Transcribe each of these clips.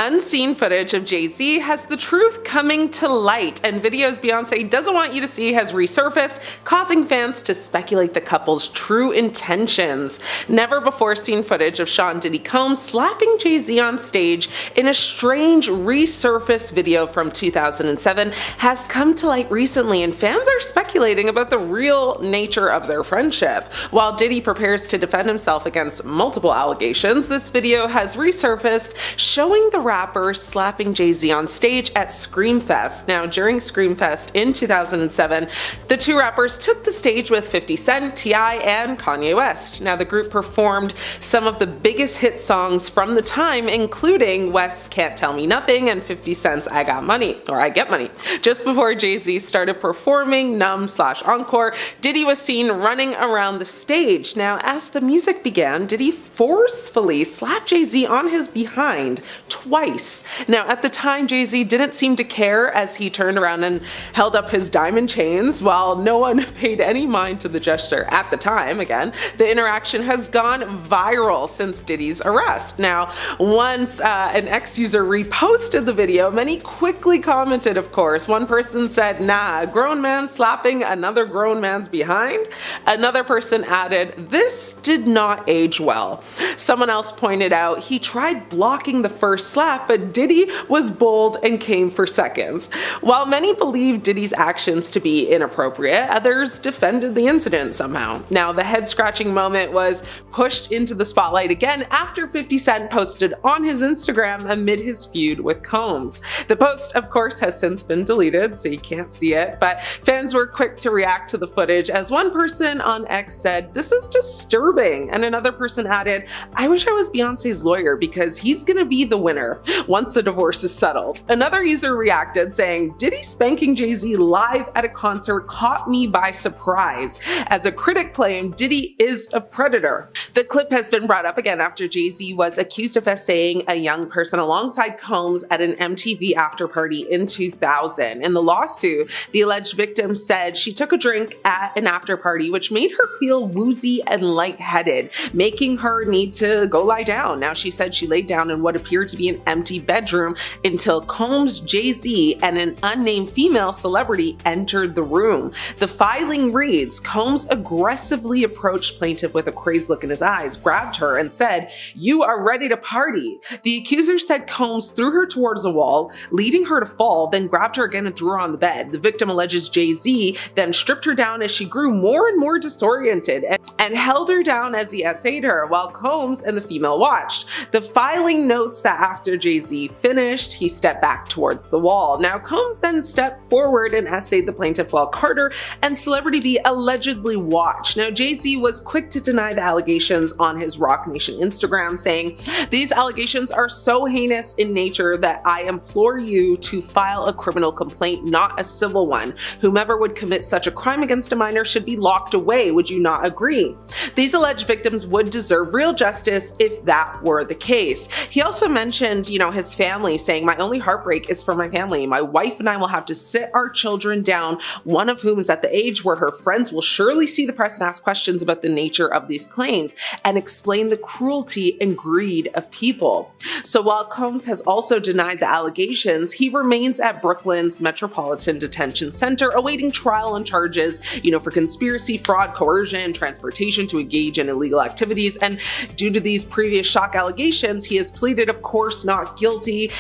Unseen footage of Jay-Z has the truth coming to light, and videos Beyonce doesn't want you to see has resurfaced, causing fans to speculate the couple's true intentions. Never before seen footage of Sean Diddy Combs slapping Jay-Z on stage in a strange resurfaced video from 2007 has come to light recently, and fans are speculating about the real nature of their friendship. While Diddy prepares to defend himself against multiple allegations, this video has resurfaced showing the rapper slapping Jay-Z on stage at Screamfest. Now, during Screamfest in 2007, the two rappers took the stage with 50 Cent, T.I., and Kanye West. Now, the group performed some of the biggest hit songs from the time, including West's Can't Tell Me Nothing and 50 Cent's I Got Money, or I Get Money. Just before Jay-Z started performing Numb/Encore, Diddy was seen running around the stage. Now, as the music began, Diddy forcefully slapped Jay-Z on his behind twice. Now, at the time, Jay-Z didn't seem to care as he turned around and held up his diamond chains. While no one paid any mind to the gesture at the time, again, the interaction has gone viral since Diddy's arrest. Now, once an ex-user reposted the video, many quickly commented, of course. One person said, "Nah, a grown man slapping another grown man's behind?" Another person added, "This did not age well." Someone else pointed out, "He tried blocking the first slap, but Diddy was bold and came for seconds." While many believe Diddy's actions to be inappropriate, others defended the incident somehow. Now, the head-scratching moment was pushed into the spotlight again after 50 Cent posted on his Instagram amid his feud with Combs. The post, of course, has since been deleted, so you can't see it, but fans were quick to react to the footage, as one person on X said, "This is disturbing," and another person added, "I wish I was Beyonce's lawyer because he's gonna be the winner once the divorce is settled." Another user reacted saying, "Diddy spanking Jay-Z live at a concert caught me by surprise." As a critic claimed, Diddy is a predator. The clip has been brought up again after Jay-Z was accused of essaying a young person alongside Combs at an MTV after-party in 2000. In the lawsuit, the alleged victim said she took a drink at an after-party which made her feel woozy and lightheaded, making her need to go lie down. Now, she said she laid down in what appeared to be an empty bedroom until Combs, Jay-Z, and an unnamed female celebrity entered the room. The filing reads, "Combs aggressively approached plaintiff with a crazed look in his eyes, grabbed her, and said, 'You are ready to party.' The accuser said Combs threw her towards the wall, leading her to fall, then grabbed her again and threw her on the bed. The victim alleges Jay-Z then stripped her down as she grew more and more disoriented and held her down as he essayed her, while Combs and the female watched. The filing notes that after Jay-Z finished, he stepped back towards the wall. Now, Combs then stepped forward and essayed the plaintiff while Carter and Celebrity B allegedly watched. Now, Jay-Z was quick to deny the allegations on his Rock Nation Instagram, saying, "These allegations are so heinous in nature that I implore you to file a criminal complaint, not a civil one. Whomever would commit such a crime against a minor should be locked away. Would you not agree? These alleged victims would deserve real justice if that were the case." He also mentioned, his family, saying, "My only heartbreak is for my family. My wife and I will have to sit our children down, one of whom is at the age where her friends will surely see the press and ask questions about the nature of these claims and explain the cruelty and greed of people." So while Combs has also denied the allegations, he remains at Brooklyn's Metropolitan Detention Center awaiting trial on charges, for conspiracy, fraud, coercion, transportation to engage in illegal activities. And due to these previous shock allegations, he has pleaded, of course, not guilty,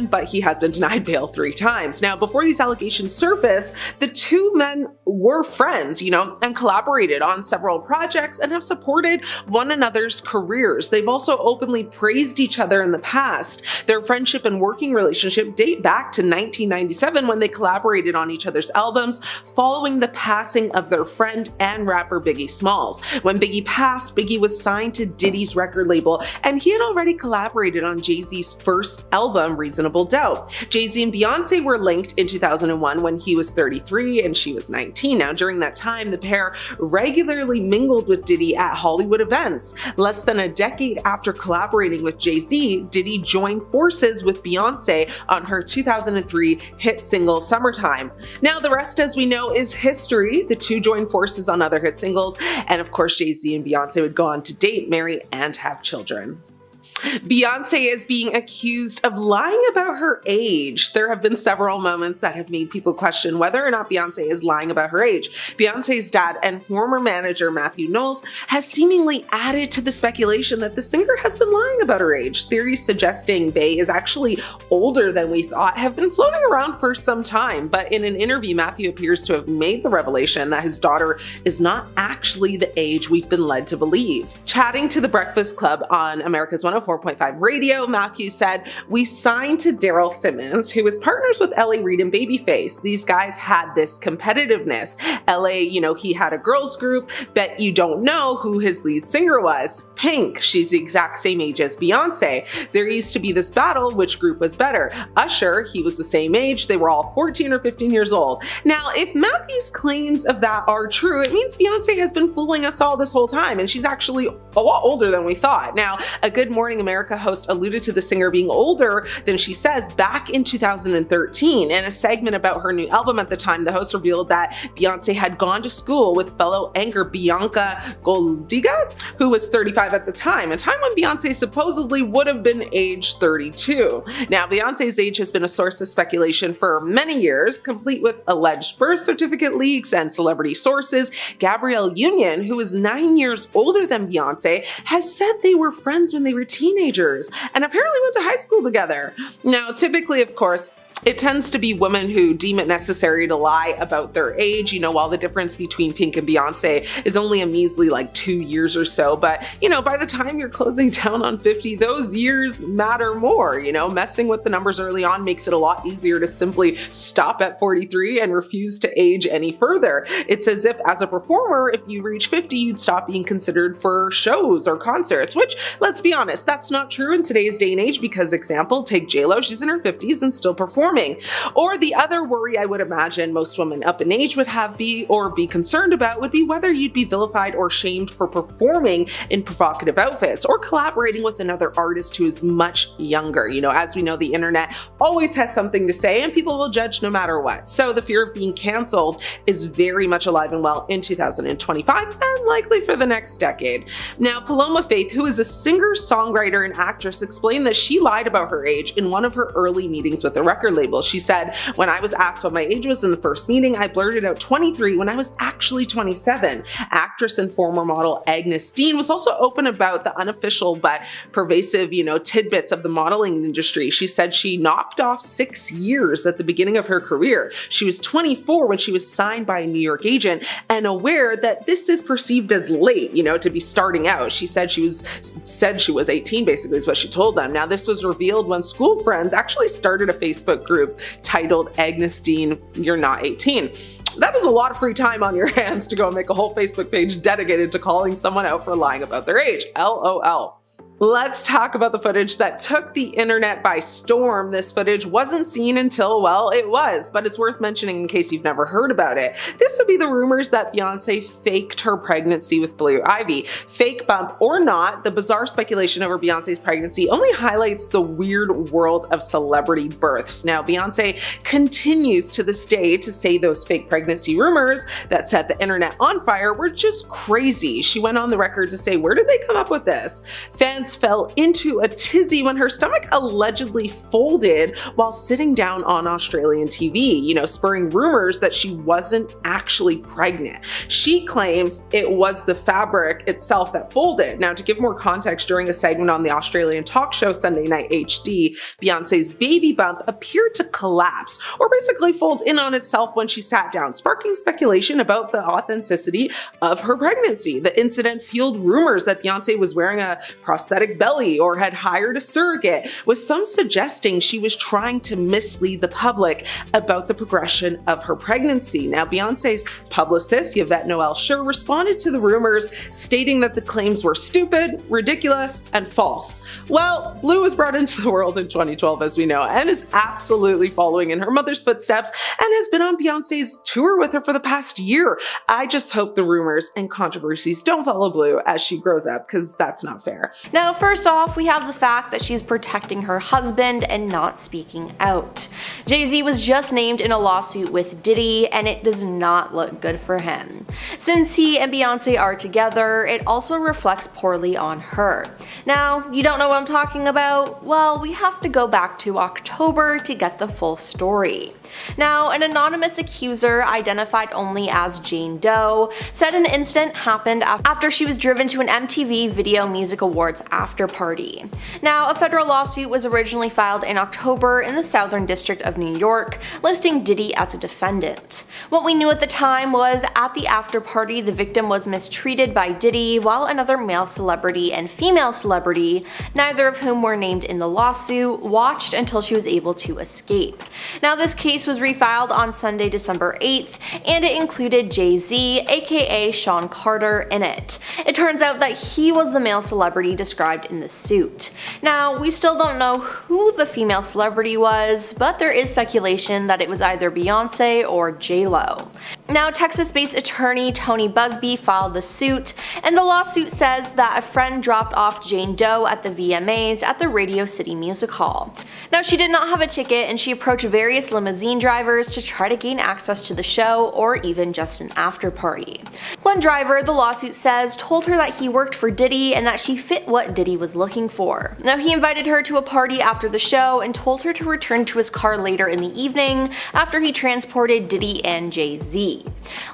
but he has been denied bail 3 times. Now, before these allegations surfaced, the two men were friends, and collaborated on several projects and have supported one another's careers. They've also openly praised each other in the past. Their friendship and working relationship date back to 1997 when they collaborated on each other's albums following the passing of their friend and rapper Biggie Smalls. When Biggie passed, Biggie was signed to Diddy's record label, and he had already collaborated on Jay-Z's first album, Reasonable Doubt. Jay-Z and Beyonce were linked in 2001 when he was 33 and she was 19. Now, during that time, the pair regularly mingled with Diddy at Hollywood events. Less than a decade after collaborating with Jay-Z, Diddy joined forces with Beyonce on her 2003 hit single Summertime. Now, the rest, as we know, is history. The two joined forces on other hit singles, and of course, Jay-Z and Beyonce would go on to date, marry, and have children. Beyonce is being accused of lying about her age. There have been several moments that have made people question whether or not Beyonce is lying about her age. Beyonce's dad and former manager Matthew Knowles has seemingly added to the speculation that the singer has been lying about her age. Theories suggesting Bey is actually older than we thought have been floating around for some time, but in an interview, Matthew appears to have made the revelation that his daughter is not actually the age we've been led to believe. Chatting to The Breakfast Club on America's 104.5 radio, Matthew said, "We signed to Daryl Simmons, who is partners with L.A. Reid and Babyface. These guys had this competitiveness. L.A., he had a girls group. Bet you don't know who his lead singer was. Pink. She's the exact same age as Beyonce. There used to be this battle, which group was better. Usher, he was the same age. They were all 14 or 15 years old." Now, if Matthew's claims of that are true, it means Beyonce has been fooling us all this whole time, and she's actually a lot older than we thought. Now, a Good Morning America host alluded to the singer being older than she says back in 2013. In a segment about her new album at the time, the host revealed that Beyonce had gone to school with fellow anchor Bianca Goldiga, who was 35 at the time, a time when Beyonce supposedly would have been age 32. Now, Beyonce's age has been a source of speculation for many years, complete with alleged birth certificate leaks and celebrity sources. Gabrielle Union, who is 9 years older than Beyonce, has said they were friends when they were teenagers and apparently went to high school together. Now, typically, of course, it tends to be women who deem it necessary to lie about their age, while the difference between Pink and Beyonce is only a measly 2 years or so. But, by the time you're closing down on 50, those years matter more. Messing with the numbers early on makes it a lot easier to simply stop at 43 and refuse to age any further. It's as if, as a performer, if you reach 50, you'd stop being considered for shows or concerts, which, let's be honest, that's not true in today's day and age because, example, take J-Lo, she's in her 50s and still performing. Or the other worry I would imagine most women up in age would have be concerned about would be whether you'd be vilified or shamed for performing in provocative outfits or collaborating with another artist who is much younger. As we know, the internet always has something to say and people will judge no matter what. So the fear of being canceled is very much alive and well in 2025 and likely for the next decade. Now, Paloma Faith, who is a singer, songwriter, and actress, explained that she lied about her age in one of her early meetings with the record label. She said, "When I was asked what my age was in the first meeting, I blurted out 23 when I was actually 27. Actress and former model Agnes Dean was also open about the unofficial but pervasive, tidbits of the modeling industry. She said she knocked off 6 years at the beginning of her career. She was 24 when she was signed by a New York agent and aware that this is perceived as late, to be starting out. She said she was 18, basically, is what she told them. Now, this was revealed when school friends actually started a Facebook group titled Agnes Dean, You're Not 18. That is a lot of free time on your hands to go and make a whole Facebook page dedicated to calling someone out for lying about their age. LOL. Let's talk about the footage that took the internet by storm. This footage wasn't seen until, well, it was, but it's worth mentioning in case you've never heard about it. This would be the rumors that Beyonce faked her pregnancy with Blue Ivy. Fake bump or not, the bizarre speculation over Beyonce's pregnancy only highlights the weird world of celebrity births. Now, Beyonce continues to this day to say those fake pregnancy rumors that set the internet on fire were just crazy. She went on the record to say, "Where did they come up with this?" Fans fell into a tizzy when her stomach allegedly folded while sitting down on Australian TV, spurring rumors that she wasn't actually pregnant. She claims it was the fabric itself that folded. Now, to give more context, during a segment on the Australian talk show Sunday Night HD, Beyonce's baby bump appeared to collapse or basically fold in on itself when she sat down, sparking speculation about the authenticity of her pregnancy. The incident fueled rumors that Beyonce was wearing a prosthetic belly or had hired a surrogate, with some suggesting she was trying to mislead the public about the progression of her pregnancy. Now, Beyonce's publicist, Yvette Noel Schur, responded to the rumors, stating that the claims were stupid, ridiculous, and false. Well, Blue was brought into the world in 2012, as we know, and is absolutely following in her mother's footsteps and has been on Beyonce's tour with her for the past year. I just hope the rumors and controversies don't follow Blue as she grows up, because that's not fair. Now, Now, first off, we have the fact that she's protecting her husband and not speaking out. Jay-Z was just named in a lawsuit with Diddy, and it does not look good for him. Since he and Beyonce are together, it also reflects poorly on her. Now, you don't know what I'm talking about? Well, we have to go back to October to get the full story. Now, an anonymous accuser, identified only as Jane Doe, said an incident happened after she was driven to an MTV Video Music Awards after party. Now, a federal lawsuit was originally filed in October in the Southern District of New York, listing Diddy as a defendant. What we knew at the time was at the after party, the victim was mistreated by Diddy, while another male celebrity and female celebrity, neither of whom were named in the lawsuit, watched until she was able to escape. Now, this case was refiled on Sunday, December 8th, and it included Jay-Z, aka Sean Carter, in it. It turns out that he was the male celebrity described in the suit. Now, we still don't know who the female celebrity was, but there is speculation that it was either Beyonce or J-Lo. Now, Texas-based attorney Tony Busby filed the suit, and the lawsuit says that a friend dropped off Jane Doe at the VMAs at the Radio City Music Hall. Now, she did not have a ticket, and she approached various limousine drivers to try to gain access to the show or even just an after party. One driver, the lawsuit says, told her that he worked for Diddy and that she fit what Diddy was looking for. Now, he invited her to a party after the show and told her to return to his car later in the evening after he transported Diddy and Jay-Z.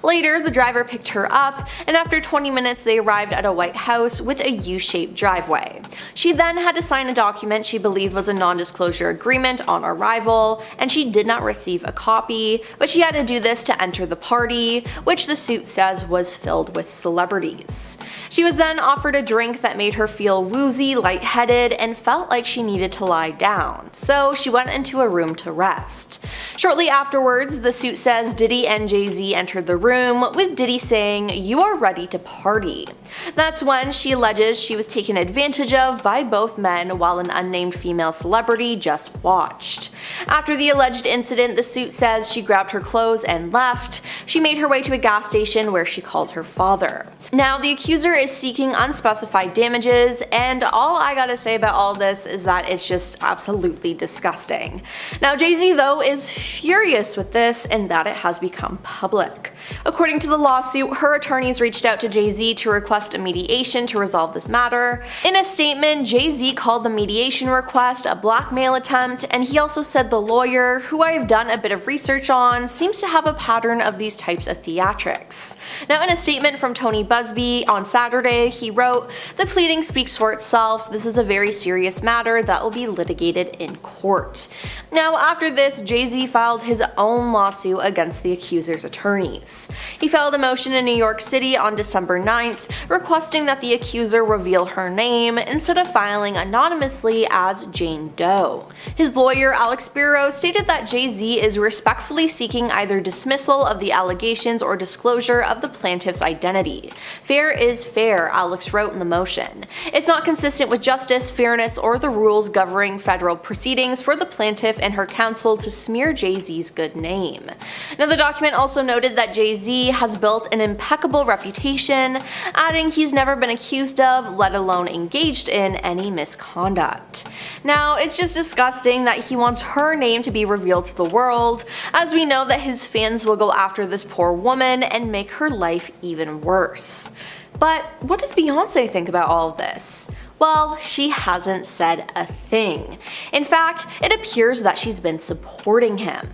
Later, the driver picked her up, and after 20 minutes they arrived at a white house with a U-shaped driveway. She then had to sign a document she believed was a non-disclosure agreement on arrival, and she did not receive a copy, but she had to do this to enter the party, which the suit says was filled with celebrities. She was then offered a drink that made her feel woozy, lightheaded, and felt like she needed to lie down, so she went into a room to rest. Shortly afterwards, the suit says Diddy and Jay-Z entered the room, with Diddy saying, "You are ready to party." That's when she alleges she was taken advantage of by both men while an unnamed female celebrity just watched. After the alleged incident, the suit says she grabbed her clothes and left. She made her way to a gas station where she called her father. Now, the accuser is seeking unspecified damages, and all I gotta say about all this is that it's just absolutely disgusting. Now, Jay-Z though is furious with this and that it has become public. According to the lawsuit, her attorneys reached out to Jay-Z to request a mediation to resolve this matter. In a statement, Jay-Z called the mediation request a blackmail attempt, and he also said the lawyer, who I have done a bit of research on, seems to have a pattern of these types of theatrics. Now, in a statement from Tony Busby on Saturday, he wrote, "The pleading speaks for itself. This is a very serious matter that will be litigated in court." Now, after this, Jay-Z filed his own lawsuit against the accuser's attorneys. He filed a motion in New York City on December 9th, requesting that the accuser reveal her name instead of filing anonymously as Jane Doe. His lawyer, Alex Spiro, stated that Jay-Z is respectfully seeking either dismissal of the allegations or disclosure of the plaintiff's identity. "Fair is fair," Alex wrote in the motion. "It's not consistent with justice, fairness, or the rules governing federal proceedings for the plaintiff and her counsel to smear Jay-Z's good name." Now, the document also noted that Jay-Z has built an impeccable reputation, adding he's never been accused of, let alone engaged in, any misconduct. Now, it's just disgusting that he wants her name to be revealed to the world, as we know that his fans will go after this poor woman and make her life even worse. But what does Beyonce think about all of this? Well, she hasn't said a thing. In fact, it appears that she's been supporting him.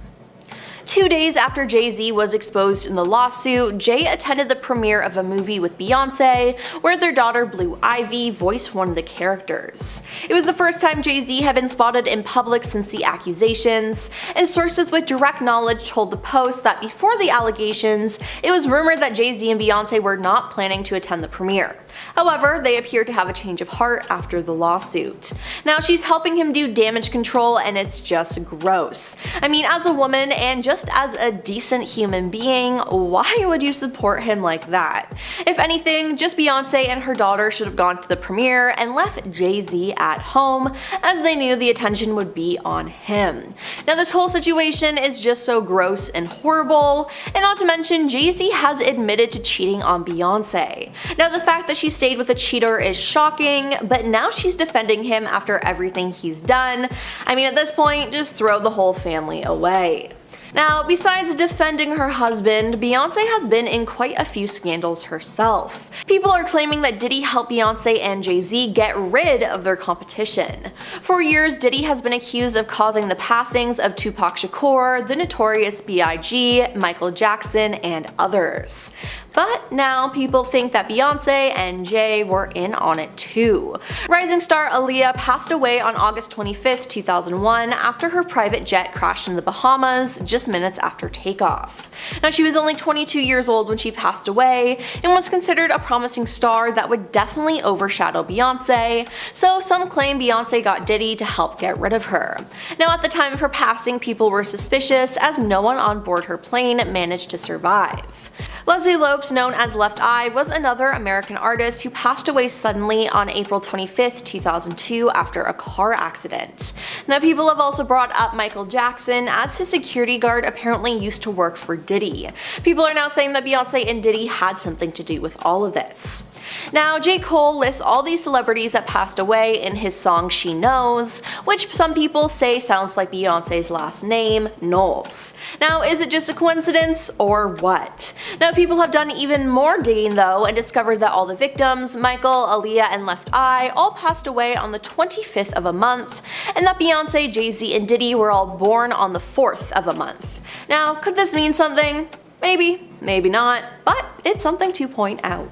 2 days after Jay-Z was exposed in the lawsuit, Jay attended the premiere of a movie with Beyonce, where their daughter Blue Ivy voiced one of the characters. It was the first time Jay-Z had been spotted in public since the accusations, and sources with direct knowledge told the Post that before the allegations, it was rumored that Jay-Z and Beyonce were not planning to attend the premiere. However, they appear to have a change of heart after the lawsuit. Now, she's helping him do damage control, and it's just gross. I mean, as a woman and just as a decent human being, why would you support him like that? If anything, just Beyonce and her daughter should have gone to the premiere and left Jay-Z at home, as they knew the attention would be on him. Now, this whole situation is just so gross and horrible, and not to mention Jay-Z has admitted to cheating on Beyonce. Now, the fact that she she stayed with a cheater is shocking, but now she's defending him after everything he's done. I mean, at this point, just throw the whole family away. Now, besides defending her husband, Beyonce has been in quite a few scandals herself. People are claiming that Diddy helped Beyonce and Jay-Z get rid of their competition. For years, Diddy has been accused of causing the passings of Tupac Shakur, the Notorious B.I.G., Michael Jackson, and others. But now people think that Beyonce and Jay were in on it too. Rising star Aaliyah passed away on August 25, 2001 after her private jet crashed in the Bahamas just minutes after takeoff. Now, she was only 22 years old when she passed away and was considered a promising star that would definitely overshadow Beyonce, so some claim Beyonce got Diddy to help get rid of her. Now, at the time of her passing, people were suspicious as no one on board her plane managed to survive. Leslie Lopes, known as Left Eye, was another American artist who passed away suddenly on April 25, 2002 after a car accident. Now, people have also brought up Michael Jackson, as his security guard apparently used to work for Diddy. People are now saying that Beyonce and Diddy had something to do with all of this. Now, J. Cole lists all these celebrities that passed away in his song She Knows, which some people say sounds like Beyonce's last name, Knowles. Now, is it just a coincidence or what? Now, people have done even more digging though and discovered that all the victims, Michael, Aaliyah, and Left Eye, all passed away on the 25th of a month, and that Beyonce, Jay-Z, and Diddy were all born on the 4th of a month. Now, could this mean something? Maybe, maybe not, but it's something to point out.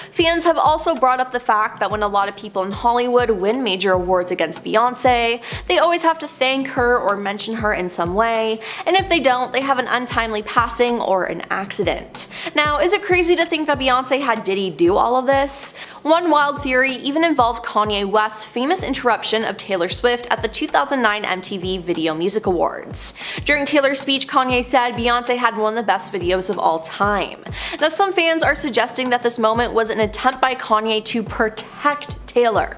Fans have also brought up the fact that when a lot of people in Hollywood win major awards against Beyonce, they always have to thank her or mention her in some way, and if they don't, they have an untimely passing or an accident. Now, is it crazy to think that Beyonce had Diddy do all of this? One wild theory even involves Kanye West's famous interruption of Taylor Swift at the 2009 MTV Video Music Awards. During Taylor's speech, Kanye said Beyonce had one of the best videos of all time. Now, some fans are suggesting that this moment was an attempt by Kanye to protect Taylor.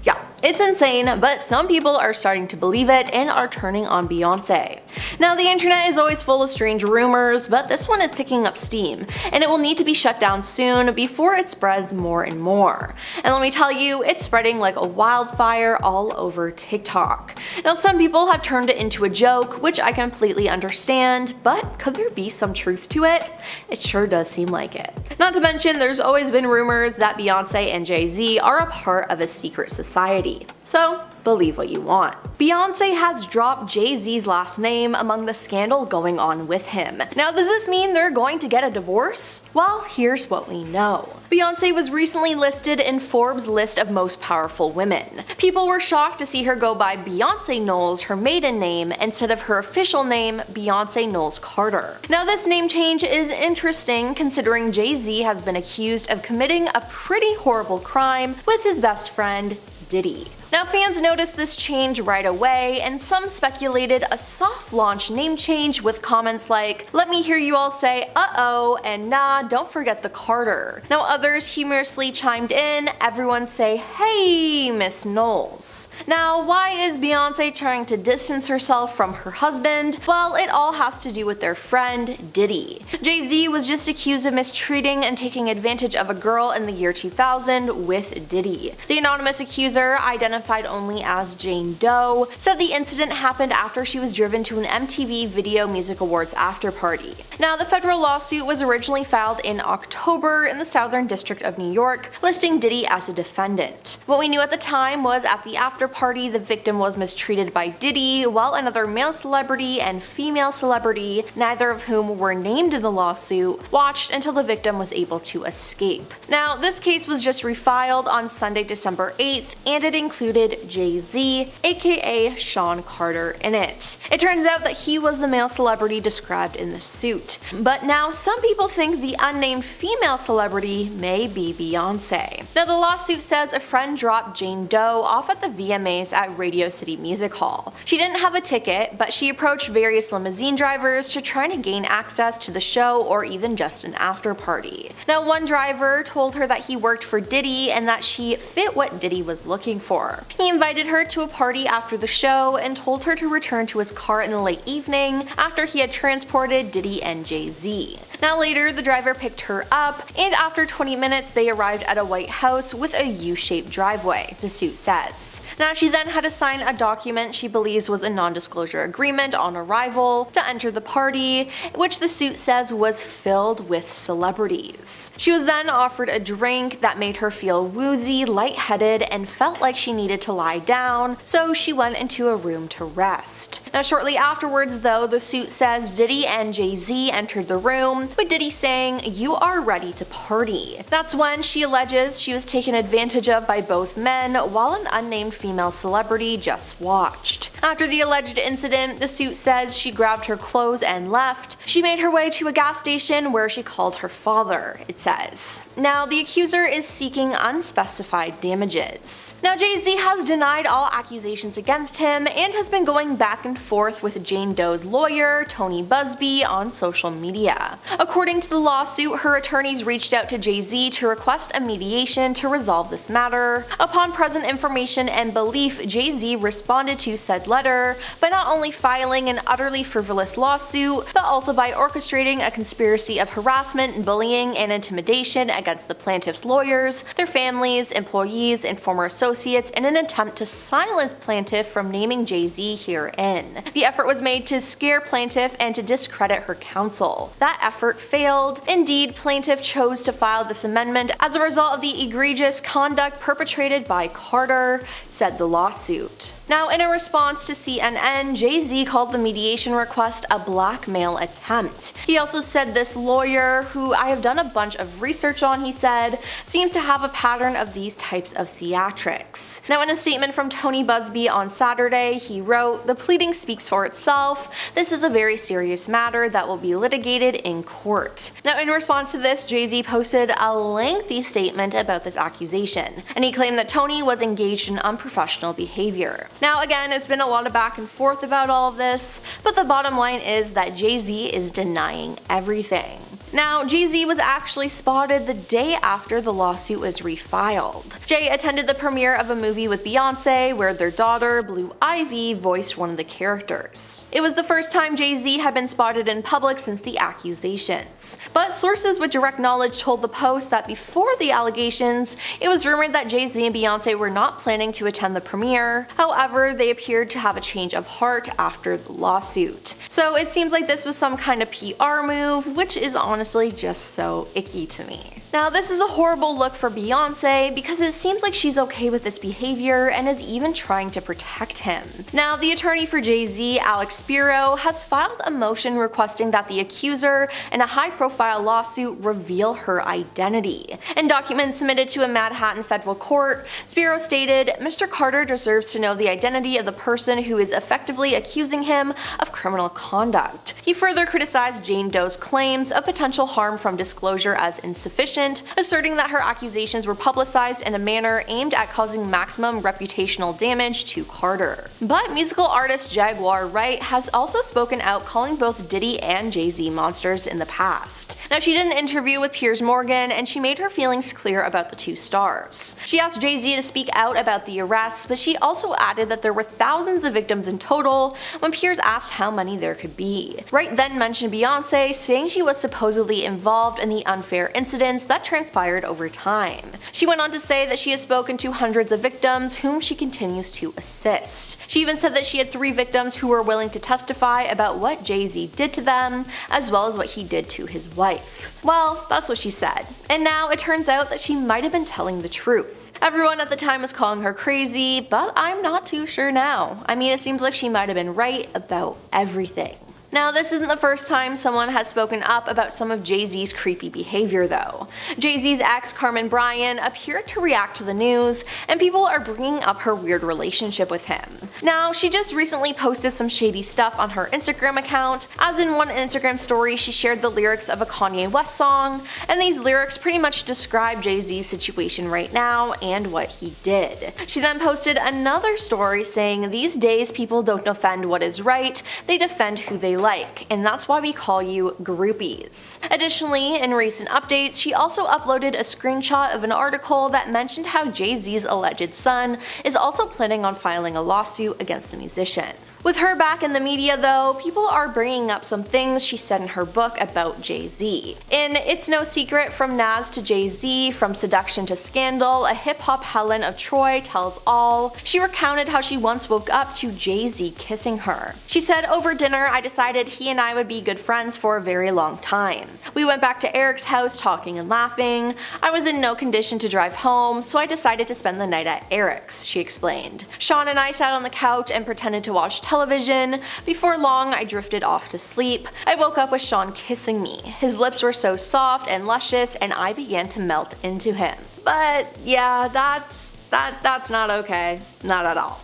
Yeah, it's insane, but some people are starting to believe it and are turning on Beyonce. Now, the internet is always full of strange rumors, but this one is picking up steam, and it will need to be shut down soon before it spreads more and more. And let me tell you, it's spreading like a wildfire all over TikTok. Now, some people have turned it into a joke, which I completely understand, but could there be some truth to it? It sure does seem like it. Not to mention, there's always been rumors that Beyonce and Jay-Z are a part of a secret society. So, believe what you want. Beyonce has dropped Jay-Z's last name among the scandal going on with him. Now, does this mean they're going to get a divorce? Well, here's what we know. Beyonce was recently listed in Forbes' list of most powerful women. People were shocked to see her go by Beyonce Knowles, her maiden name, instead of her official name, Beyonce Knowles Carter. Now, this name change is interesting considering Jay-Z has been accused of committing a pretty horrible crime with his best friend, Diddy. Now, fans noticed this change right away, and some speculated a soft launch name change with comments like, "Let me hear you all say uh-oh," and "Nah, don't forget the Carter." Now, others humorously chimed in, "Everyone say, hey, Miss Knowles." Now, why is Beyonce trying to distance herself from her husband? Well, it all has to do with their friend, Diddy. Jay-Z was just accused of mistreating and taking advantage of a girl in the year 2000 with Diddy. The anonymous accuser, identified only as Jane Doe, said the incident happened after she was driven to an MTV Video Music Awards after party. Now, the federal lawsuit was originally filed in October in the Southern District of New York, listing Diddy as a defendant. What we knew at the time was at the after party, the victim was mistreated by Diddy, while another male celebrity and female celebrity, neither of whom were named in the lawsuit, watched until the victim was able to escape. Now, this case was just refiled on Sunday, December 8th, and it included Jay-Z, aka Sean Carter, in it. It turns out that he was the male celebrity described in the suit. But now some people think the unnamed female celebrity may be Beyonce. Now, the lawsuit says a friend dropped Jane Doe off at the VMAs at Radio City Music Hall. She didn't have a ticket, but she approached various limousine drivers to try to gain access to the show or even just an after party. Now, one driver told her that he worked for Diddy and that she fit what Diddy was looking for. He invited her to a party after the show and told her to return to his car in the late evening after he had transported Diddy and Jay-Z. Now later, the driver picked her up, and after 20 minutes they arrived at a white house with a U-shaped driveway, the suit says. Now she then had to sign a document she believes was a non-disclosure agreement on arrival to enter the party, which the suit says was filled with celebrities. She was then offered a drink that made her feel woozy, lightheaded, and felt like she needed to lie down, so she went into a room to rest. Now shortly afterwards though, the suit says Diddy and Jay-Z entered the room, with Diddy saying, "You are ready to party." That's when she alleges she was taken advantage of by both men while an unnamed female celebrity just watched. After the alleged incident, the suit says she grabbed her clothes and left. She made her way to a gas station where she called her father, it says. Now the accuser is seeking unspecified damages. Now Jay-Z has denied all accusations against him and has been going back and forth with Jane Doe's lawyer, Tony Busby, on social media. According to the lawsuit, her attorneys reached out to Jay-Z to request a mediation to resolve this matter. Upon present information and belief, Jay-Z responded to said letter by not only filing an utterly frivolous lawsuit, but also by orchestrating a conspiracy of harassment, bullying, and intimidation against the plaintiff's lawyers, their families, employees, and former associates in an attempt to silence plaintiff from naming Jay-Z herein. The effort was made to scare plaintiff and to discredit her counsel. That effort failed. Indeed, plaintiff chose to file this amendment as a result of the egregious conduct perpetrated by Carter, said the lawsuit. Now, in a response to CNN, Jay-Z called the mediation request a blackmail attempt. He also said this lawyer, who I have done a bunch of research on, he said, seems to have a pattern of these types of theatrics. Now, in a statement from Tony Busby on Saturday, he wrote, "The pleading speaks for itself. This is a very serious matter that will be litigated in court." Now, in response to this, Jay-Z posted a lengthy statement about this accusation, and he claimed that Tony was engaged in unprofessional behavior. Now again, it's been a lot of back and forth about all of this, but the bottom line is that Jay-Z is denying everything. Now, Jay-Z was actually spotted the day after the lawsuit was refiled. Jay attended the premiere of a movie with Beyonce where their daughter, Blue Ivy, voiced one of the characters. It was the first time Jay-Z had been spotted in public since the accusations. But sources with direct knowledge told the Post that before the allegations, it was rumored that Jay-Z and Beyonce were not planning to attend the premiere. However, they appeared to have a change of heart after the lawsuit. So it seems like this was some kind of PR move, which is honestly just so icky to me. Now, this is a horrible look for Beyonce because it seems like she's okay with this behavior and is even trying to protect him. Now, the attorney for Jay-Z, Alex Spiro, has filed a motion requesting that the accuser in a high-profile lawsuit reveal her identity. In documents submitted to a Manhattan federal court, Spiro stated, "Mr. Carter deserves to know the identity of the person who is effectively accusing him of criminal conduct." He further criticized Jane Doe's claims of potential harm from disclosure as insufficient, asserting that her accusations were publicized in a manner aimed at causing maximum reputational damage to Carter. But musical artist Jaguar Wright has also spoken out, calling both Diddy and Jay-Z monsters in the past. Now, she did an interview with Piers Morgan and she made her feelings clear about the two stars. She asked Jay-Z to speak out about the arrests, but she also added that there were thousands of victims in total when Piers asked how many there could be. Wright then mentioned Beyonce, saying she was supposedly involved in the unfair incidents that transpired over time. She went on to say that she has spoken to hundreds of victims whom she continues to assist. She even said that she had 3 victims who were willing to testify about what Jay-Z did to them, as well as what he did to his wife. Well, that's what she said. And now it turns out that she might have been telling the truth. Everyone at the time was calling her crazy, but I'm not too sure now. I mean, it seems like she might have been right about everything. Now, this isn't the first time someone has spoken up about some of Jay-Z's creepy behavior though. Jay-Z's ex, Carmen Bryan, appeared to react to the news, and people are bringing up her weird relationship with him. Now, she just recently posted some shady stuff on her Instagram account, as in one Instagram story she shared the lyrics of a Kanye West song, and these lyrics pretty much describe Jay-Z's situation right now and what he did. She then posted another story saying, "These days people don't defend what is right, they defend who they like, and that's why we call you groupies." Additionally, in recent updates, she also uploaded a screenshot of an article that mentioned how Jay-Z's alleged son is also planning on filing a lawsuit against the musician. With her back in the media though, people are bringing up some things she said in her book about Jay-Z. In It's No Secret, From Nas to Jay-Z, From Seduction to Scandal, a hip-hop Helen of Troy tells all, she recounted how she once woke up to Jay-Z kissing her. She said, over dinner I decided he and I would be good friends for a very long time. We went back to Eric's house talking and laughing. I was in no condition to drive home, so I decided to spend the night at Eric's, she explained. Sean and I sat on the couch and pretended to watch television. Before long, I drifted off to sleep. I woke up with Sean kissing me. His lips were so soft and luscious, and I began to melt into him. But yeah, that's not okay. Not at all.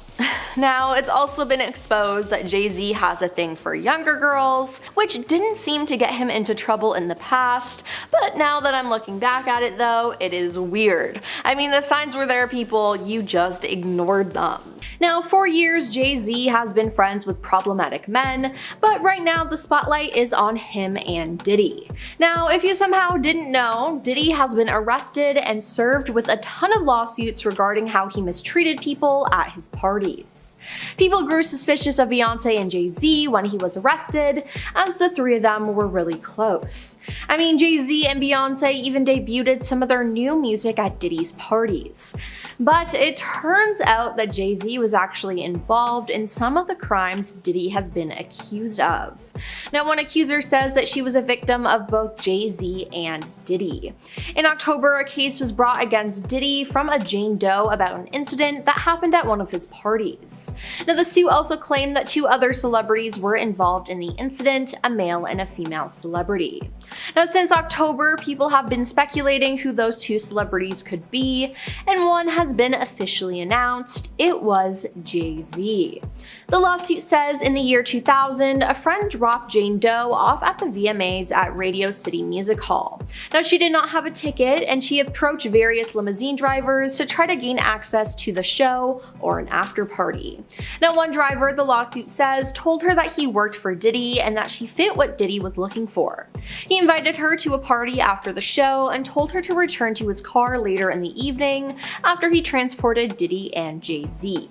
Now, it's also been exposed that Jay-Z has a thing for younger girls, which didn't seem to get him into trouble in the past, but now that I'm looking back at it though, it is weird. I mean, the signs were there, people, you just ignored them. Now, for years, Jay-Z has been friends with problematic men, but right now the spotlight is on him and Diddy. Now, if you somehow didn't know, Diddy has been arrested and served with a ton of lawsuits regarding how he mistreated people at his parties. People grew suspicious of Beyonce and Jay-Z when he was arrested, as the three of them were really close. I mean, Jay-Z and Beyonce even debuted some of their new music at Diddy's parties. But it turns out that Jay-Z was actually involved in some of the crimes Diddy has been accused of. Now, one accuser says that she was a victim of both Jay-Z and Diddy. In October, a case was brought against Diddy from a Jane Doe about an incident that happened at one of his parties. Now, the suit also claimed that two other celebrities were involved in the incident, a male and a female celebrity. Now, since October, people have been speculating who those two celebrities could be, and one has been officially announced. It was Jay-Z. The lawsuit says in the year 2000, a friend dropped Jane Doe off at the VMAs at Radio City Music Hall. Now, she did not have a ticket, and she approached various limousine drivers to try to gain access to the show or an after party. Now, one driver, the lawsuit says, told her that he worked for Diddy and that she fit what Diddy was looking for. He invited her to a party after the show and told her to return to his car later in the evening after he transported Diddy and Jay-Z.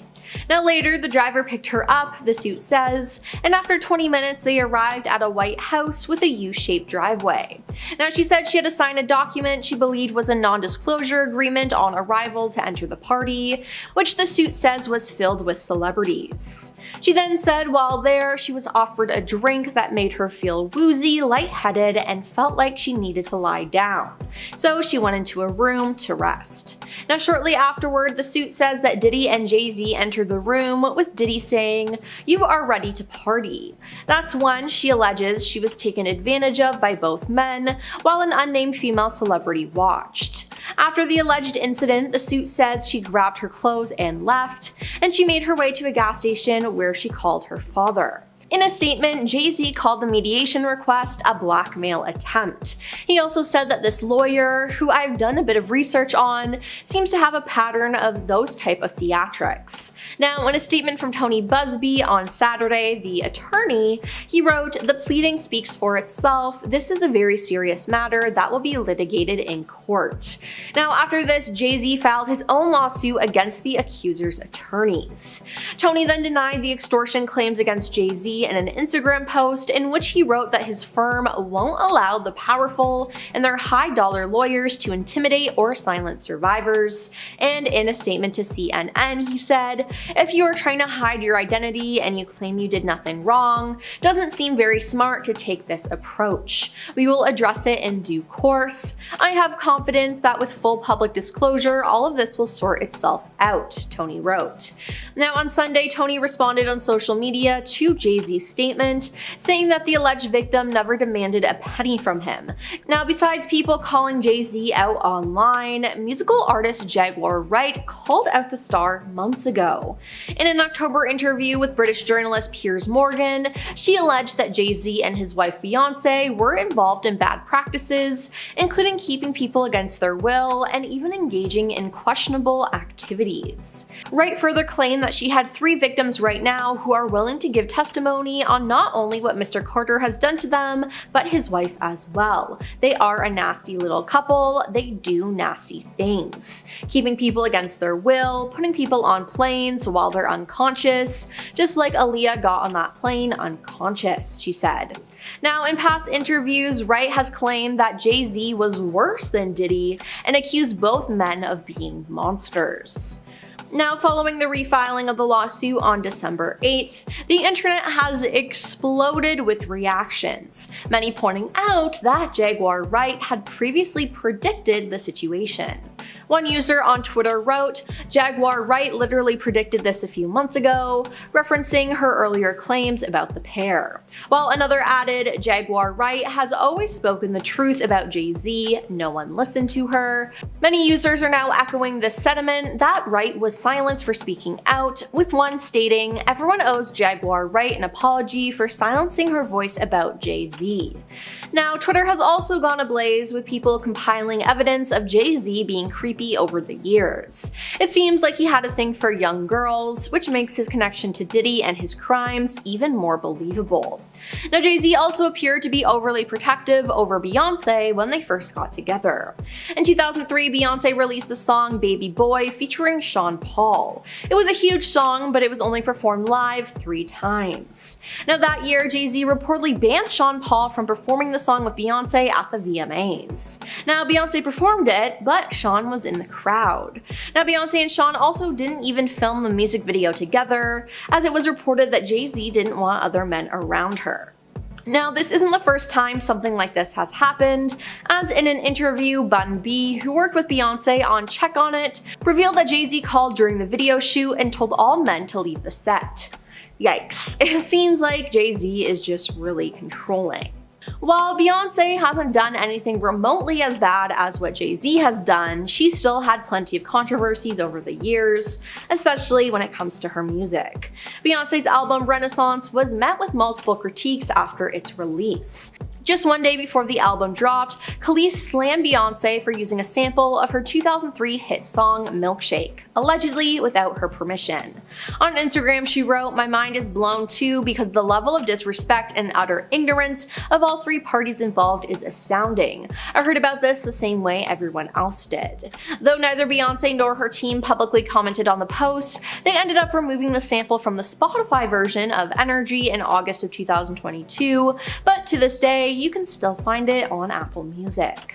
Now later, the driver picked her up, the suit says, and after 20 minutes they arrived at a white house with a U-shaped driveway. Now she said she had to sign a document she believed was a non-disclosure agreement on arrival to enter the party, which the suit says was filled with celebrities. She then said while there, she was offered a drink that made her feel woozy, lightheaded, and felt like she needed to lie down. So she went into a room to rest. Now shortly afterward, the suit says that Diddy and Jay-Z entered the room with Diddy saying, "You are ready to party." That's when she alleges she was taken advantage of by both men, while an unnamed female celebrity watched. After the alleged incident, the suit says she grabbed her clothes and left, and she made her way to a gas station where she called her father. In a statement, Jay-Z called the mediation request a blackmail attempt. He also said that this lawyer, who I've done a bit of research on, seems to have a pattern of those type of theatrics. Now, in a statement from Tony Busby on Saturday, the attorney, he wrote, "The pleading speaks for itself. This is a very serious matter that will be litigated in court." Now, after this, Jay-Z filed his own lawsuit against the accuser's attorneys. Tony then denied the extortion claims against Jay-Z in an Instagram post in which he wrote that his firm won't allow the powerful and their high-dollar lawyers to intimidate or silence survivors. And in a statement to CNN, he said, "If you are trying to hide your identity and you claim you did nothing wrong, doesn't seem very smart to take this approach. We will address it in due course. I have confidence that with full public disclosure, all of this will sort itself out," Tony wrote. Now on Sunday, Tony responded on social media to Jay-Z's statement, saying that the alleged victim never demanded a penny from him. Now, besides people calling Jay-Z out online, musical artist Jaguar Wright called out the star months ago. In an October interview with British journalist Piers Morgan, she alleged that Jay-Z and his wife Beyonce were involved in bad practices, including keeping people against their will and even engaging in questionable activities. Wright further claimed that she had 3 victims right now who are willing to give testimony testimony on not only what Mr. Carter has done to them, but his wife as well. They are a nasty little couple. They do nasty things, keeping people against their will, putting people on planes while they're unconscious, just like Aaliyah got on that plane unconscious, she said. Now, in past interviews, Wright has claimed that Jay-Z was worse than Diddy and accused both men of being monsters. Now, following the refiling of the lawsuit on December 8th, the internet has exploded with reactions, many pointing out that Jaguar Wright had previously predicted the situation. One user on Twitter wrote, "Jaguar Wright literally predicted this a few months ago," referencing her earlier claims about the pair. While another added, "Jaguar Wright has always spoken the truth about Jay-Z, no one listened to her." Many users are now echoing this sentiment that Wright was silenced for speaking out, with one stating, "Everyone owes Jaguar Wright an apology for silencing her voice about Jay-Z." Now, Twitter has also gone ablaze with people compiling evidence of Jay-Z being creepy over the years. It seems like he had a thing for young girls, which makes his connection to Diddy and his crimes even more believable. Now, Jay-Z also appeared to be overly protective over Beyonce when they first got together. In 2003, Beyonce released the song Baby Boy featuring Sean Paul. It was a huge song, but it was only performed live 3 times. Now, that year, Jay-Z reportedly banned Sean Paul from performing the song with Beyonce at the VMAs. Now, Beyonce performed it, but Sean was in the crowd. Now, Beyonce and Sean also didn't even film the music video together, as it was reported that Jay-Z didn't want other men around her. Now, this isn't the first time something like this has happened, as in an interview, Bun B, who worked with Beyonce on Check On It, revealed that Jay-Z called during the video shoot and told all men to leave the set. Yikes, it seems like Jay-Z is just really controlling. While Beyonce hasn't done anything remotely as bad as what Jay-Z has done, she still had plenty of controversies over the years, especially when it comes to her music. Beyonce's album Renaissance was met with multiple critiques after its release. Just one day before the album dropped, Khalees slammed Beyonce for using a sample of her 2003 hit song Milkshake, allegedly without her permission. On Instagram, she wrote, "My mind is blown too because the level of disrespect and utter ignorance of all 3 parties involved is astounding. I heard about this the same way everyone else did." Though neither Beyonce nor her team publicly commented on the post, they ended up removing the sample from the Spotify version of Energy in August of 2022, but to this day, you can still find it on Apple Music.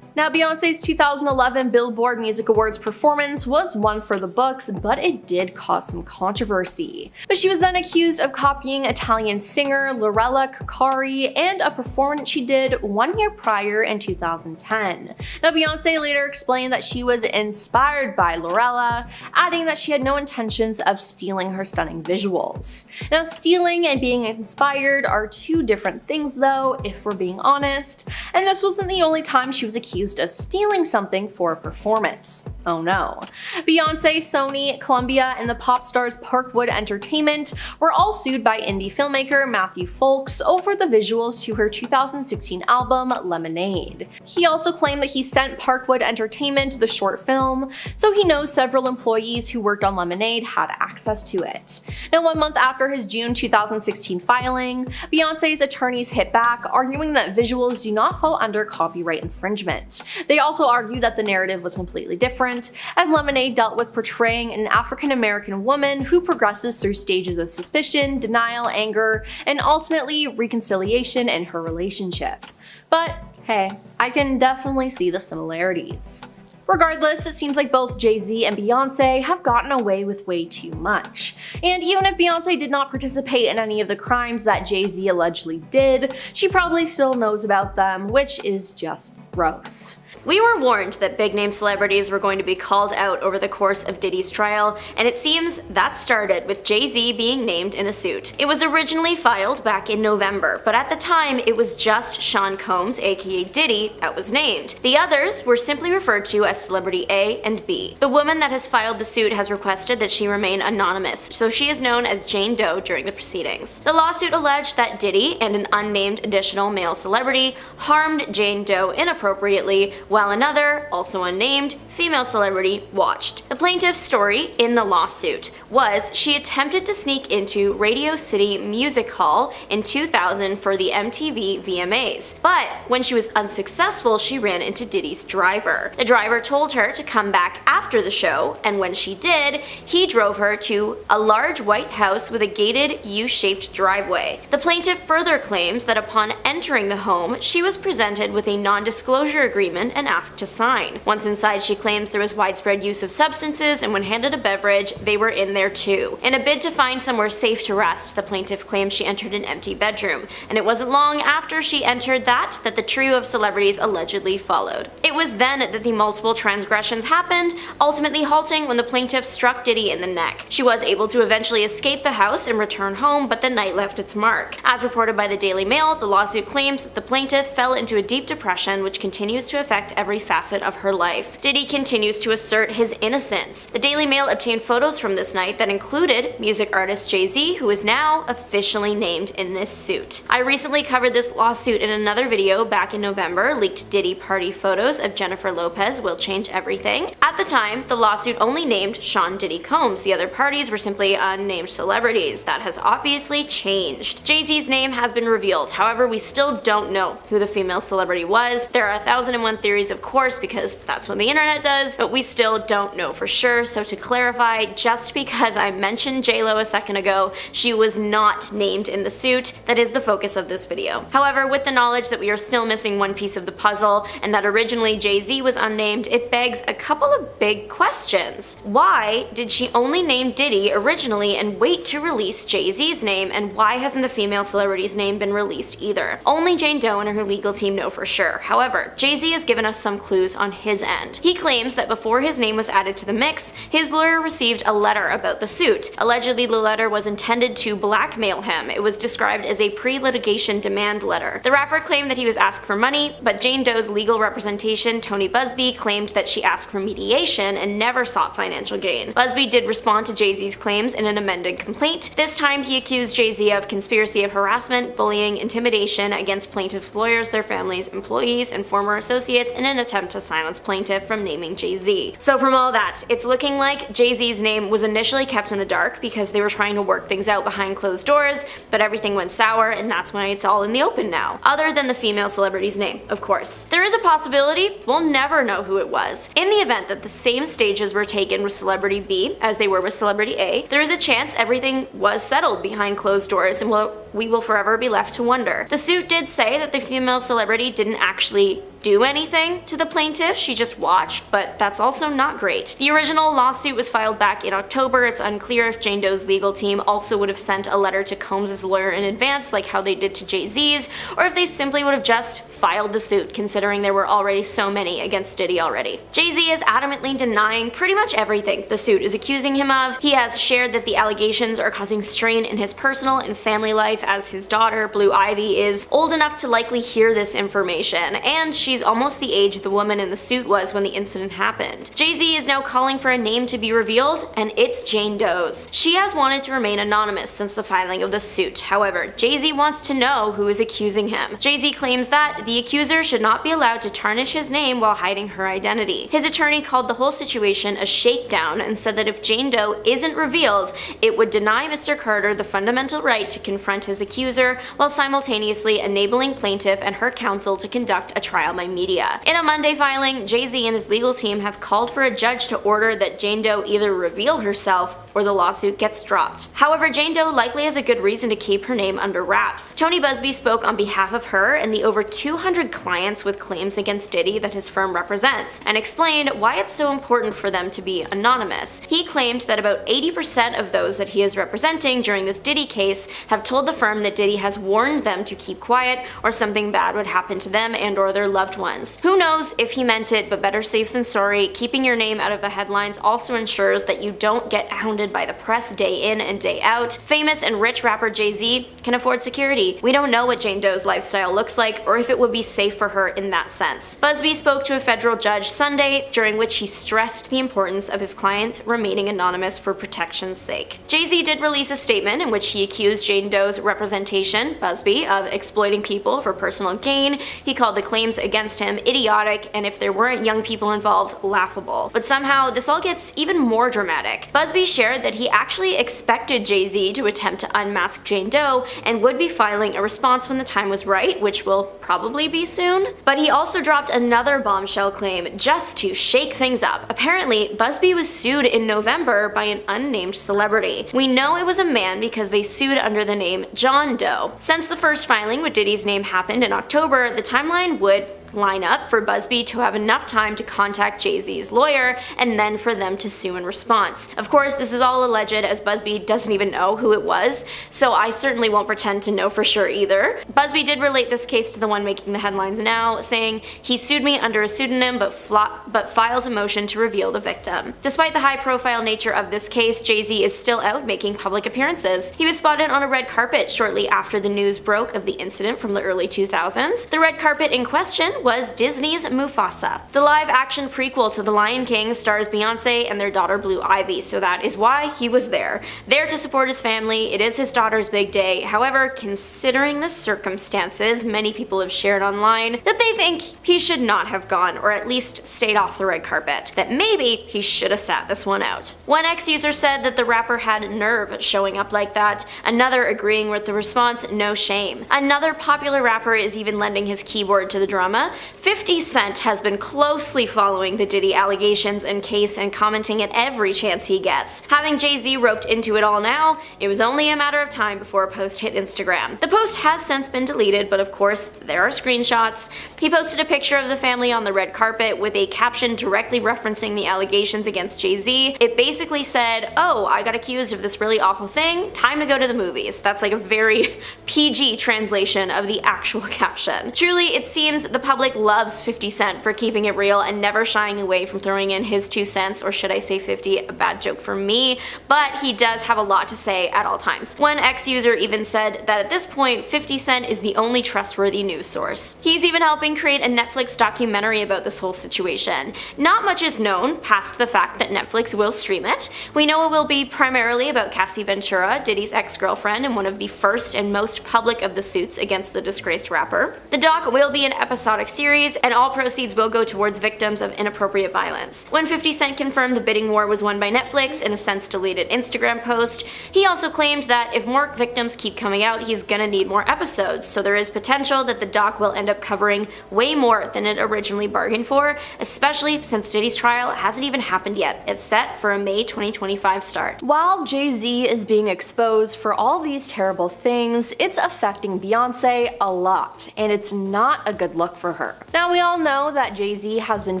Now, Beyonce's 2011 Billboard Music Awards performance was one for the books, but it did cause some controversy. But she was then accused of copying Italian singer Lorella Cucari and a performance she did 1 year prior in 2010. Now, Beyonce later explained that she was inspired by Lorella, adding that she had no intentions of stealing her stunning visuals. Now, stealing and being inspired are 2 different things though, if we're being honest, and this wasn't the only time she was accused of stealing something for a performance. Oh no. Beyonce, Sony, Columbia, and the pop stars Parkwood Entertainment were all sued by indie filmmaker Matthew Folks over the visuals to her 2016 album Lemonade. He also claimed that he sent Parkwood Entertainment the short film, so he knows several employees who worked on Lemonade had access to it. Now, 1 month after his June 2016 filing, Beyonce's attorneys hit back, arguing that visuals do not fall under copyright infringement. They also argued that the narrative was completely different, as Lemonade dealt with portraying an African-American woman who progresses through stages of suspicion, denial, anger, and ultimately reconciliation in her relationship. But hey, I can definitely see the similarities. Regardless, it seems like both Jay-Z and Beyonce have gotten away with way too much. And even if Beyonce did not participate in any of the crimes that Jay-Z allegedly did, she probably still knows about them, which is just gross. We were warned that big-name celebrities were going to be called out over the course of Diddy's trial, and it seems that started with Jay-Z being named in a suit. It was originally filed back in November, but at the time it was just Sean Combs, aka Diddy, that was named. The others were simply referred to as as Celebrity A and B. The woman that has filed the suit has requested that she remain anonymous, so she is known as Jane Doe during the proceedings. The lawsuit alleged that Diddy and an unnamed additional male celebrity harmed Jane Doe inappropriately, while another, also unnamed, female celebrity watched. The plaintiff's story in the lawsuit was she attempted to sneak into Radio City Music Hall in 2000 for the MTV VMAs, but when she was unsuccessful, she ran into Diddy's driver. The driver told her to come back after the show, and when she did, he drove her to a large white house with a gated U-shaped driveway. The plaintiff further claims that upon entering the home, she was presented with a non-disclosure agreement and asked to sign. Once inside, she claims there was widespread use of substances, and when handed a beverage, they were in there too. In a bid to find somewhere safe to rest, the plaintiff claims she entered an empty bedroom, and it wasn't long after she entered that the trio of celebrities allegedly followed. It was then that the multiple transgressions happened, ultimately halting when the plaintiff struck Diddy in the neck. She was able to eventually escape the house and return home, but the night left its mark. As reported by the Daily Mail, the lawsuit claims that the plaintiff fell into a deep depression which continues to affect every facet of her life. Diddy continues to assert his innocence. The Daily Mail obtained photos from this night that included music artist Jay-Z, who is now officially named in this suit. I recently covered this lawsuit in another video back in November. Leaked Diddy party photos of Jennifer Lopez will change everything. At the time, the lawsuit only named Sean Diddy Combs. The other parties were simply unnamed celebrities. That has obviously changed. Jay-Z's name has been revealed. However, we still don't know who the female celebrity was. There are 1,001 theories, of course, because that's what the internet does, but we still don't know for sure. So to clarify, just because I mentioned J-Lo a second ago, she was not named in the suit. That is the focus of this video. However, with the knowledge that we are still missing one piece of the puzzle, and that originally Jay-Z was unnamed, it begs a couple of big questions. Why did she only name Diddy originally and wait to release Jay-Z's name, and why hasn't the female celebrity's name been released either? Only Jane Doe and her legal team know for sure. However, Jay-Z has given us some clues on his end. He claims that before his name was added to the mix, his lawyer received a letter about the suit. Allegedly, the letter was intended to blackmail him. It was described as a pre-litigation demand letter. The rapper claimed that he was asked for money, but Jane Doe's legal representation, Tony Busby, claimed that she asked for mediation and never sought financial gain. Busby did respond to Jay-Z's claims in an amended complaint. This time, he accused Jay-Z of conspiracy of harassment, bullying, intimidation against plaintiffs' lawyers, their families, employees, and former associates in an attempt to silence plaintiff from naming Jay-Z. So from all that, it's looking like Jay-Z's name was initially kept in the dark because they were trying to work things out behind closed doors, but everything went sour, and that's why it's all in the open now. Other than the female celebrity's name, of course. There is a possibility we'll never know who it was. In the event that the same stages were taken with Celebrity B as they were with Celebrity A, there is a chance everything was settled behind closed doors, and we will forever be left to wonder. The suit did say that the female celebrity didn't actually do anything to the plaintiff, she just watched, but that's also not great. The original lawsuit was filed back in October. It's unclear if Jane Doe's legal team also would have sent a letter to Combs' lawyer in advance like how they did to Jay-Z's, or if they simply would have just filed the suit, considering there were already so many against Diddy already. Jay-Z is adamantly denying pretty much everything the suit is accusing him of. He has shared that the allegations are causing strain in his personal and family life, as his daughter, Blue Ivy, is old enough to likely hear this information, and she's almost the age the woman in the suit was when the incident happened. Jay-Z is now calling for a name to be revealed, and it's Jane Doe's. She has wanted to remain anonymous since the filing of the suit. However, Jay-Z wants to know who is accusing him. Jay-Z claims that the accuser should not be allowed to tarnish his name while hiding her identity. His attorney called the whole situation a shakedown and said that if Jane Doe isn't revealed, it would deny Mr. Carter the fundamental right to confront his accuser while simultaneously enabling plaintiff and her counsel to conduct a trial by media. In a Monday filing, Jay-Z and his legal team have called for a judge to order that Jane Doe either reveal herself or the lawsuit gets dropped. However, Jane Doe likely has a good reason to keep her name under wraps. Tony Busby spoke on behalf of her and the over 200 clients with claims against Diddy that his firm represents, and explained why it's so important for them to be anonymous. He claimed that about 80% of those that he is representing during this Diddy case have told the firm that Diddy has warned them to keep quiet or something bad would happen to them and or their loved ones. Who knows if he meant it, but better safe than sorry. Keeping your name out of the headlines also ensures that you don't get hounded hounded by the press day in and day out, famous and rich rapper Jay-Z can afford security. We don't know what Jane Doe's lifestyle looks like or if it would be safe for her in that sense. Busby spoke to a federal judge Sunday, during which he stressed the importance of his client remaining anonymous for protection's sake. Jay-Z did release a statement in which he accused Jane Doe's representation, Busby, of exploiting people for personal gain. He called the claims against him idiotic, and if there weren't young people involved, laughable. But somehow, this all gets even more dramatic. Busby shared that he actually expected Jay-Z to attempt to unmask Jane Doe and would be filing a response when the time was right, which will probably be soon. But he also dropped another bombshell claim just to shake things up. Apparently, Busby was sued in November by an unnamed celebrity. We know it was a man because they sued under the name John Doe. Since the first filing with Diddy's name happened in October, the timeline would line up for Busby to have enough time to contact Jay-Z's lawyer and then for them to sue in response. Of course, this is all alleged as Busby doesn't even know who it was, so I certainly won't pretend to know for sure either. Busby did relate this case to the one making the headlines now, saying, "He sued me under a pseudonym but files a motion to reveal the victim." Despite the high-profile nature of this case, Jay-Z is still out making public appearances. He was spotted on a red carpet shortly after the news broke of the incident from the early 2000s. The red carpet in question was Disney's Mufasa. The live-action prequel to The Lion King stars Beyonce and their daughter Blue Ivy, so that is why he was there. There to support his family. It is his daughter's big day. However, considering the circumstances, many people have shared online that they think he should not have gone, or at least stayed off the red carpet. That maybe he should have sat this one out. One ex-user said that the rapper had nerve showing up like that, another agreeing with the response, "No shame." Another popular rapper is even lending his keyboard to the drama. 50 Cent has been closely following the Diddy allegations and case and commenting at every chance he gets. Having Jay-Z roped into it all now, it was only a matter of time before a post hit Instagram. The post has since been deleted, but of course, there are screenshots. He posted a picture of the family on the red carpet with a caption directly referencing the allegations against Jay-Z. It basically said, "Oh, I got accused of this really awful thing, time to go to the movies." That's like a very PG translation of the actual caption. Truly, it seems the public loves 50 Cent for keeping it real and never shying away from throwing in his 2 cents, or should I say 50, a bad joke for me, but he does have a lot to say at all times. One ex-user even said that at this point, 50 Cent is the only trustworthy news source. He's even helping create a Netflix documentary about this whole situation. Not much is known past the fact that Netflix will stream it. We know it will be primarily about Cassie Ventura, Diddy's ex-girlfriend and one of the first and most public of the suits against the disgraced rapper. The doc will be an episodic series, and all proceeds will go towards victims of inappropriate violence. When 50 Cent confirmed the bidding war was won by Netflix in a since-deleted Instagram post, he also claimed that if more victims keep coming out, he's gonna need more episodes, so there is potential that the doc will end up covering way more than it originally bargained for, especially since Diddy's trial hasn't even happened yet. It's set for a May 2025 start. While Jay-Z is being exposed for all these terrible things, it's affecting Beyonce a lot, and it's not a good look for her. Now, we all know that Jay-Z has been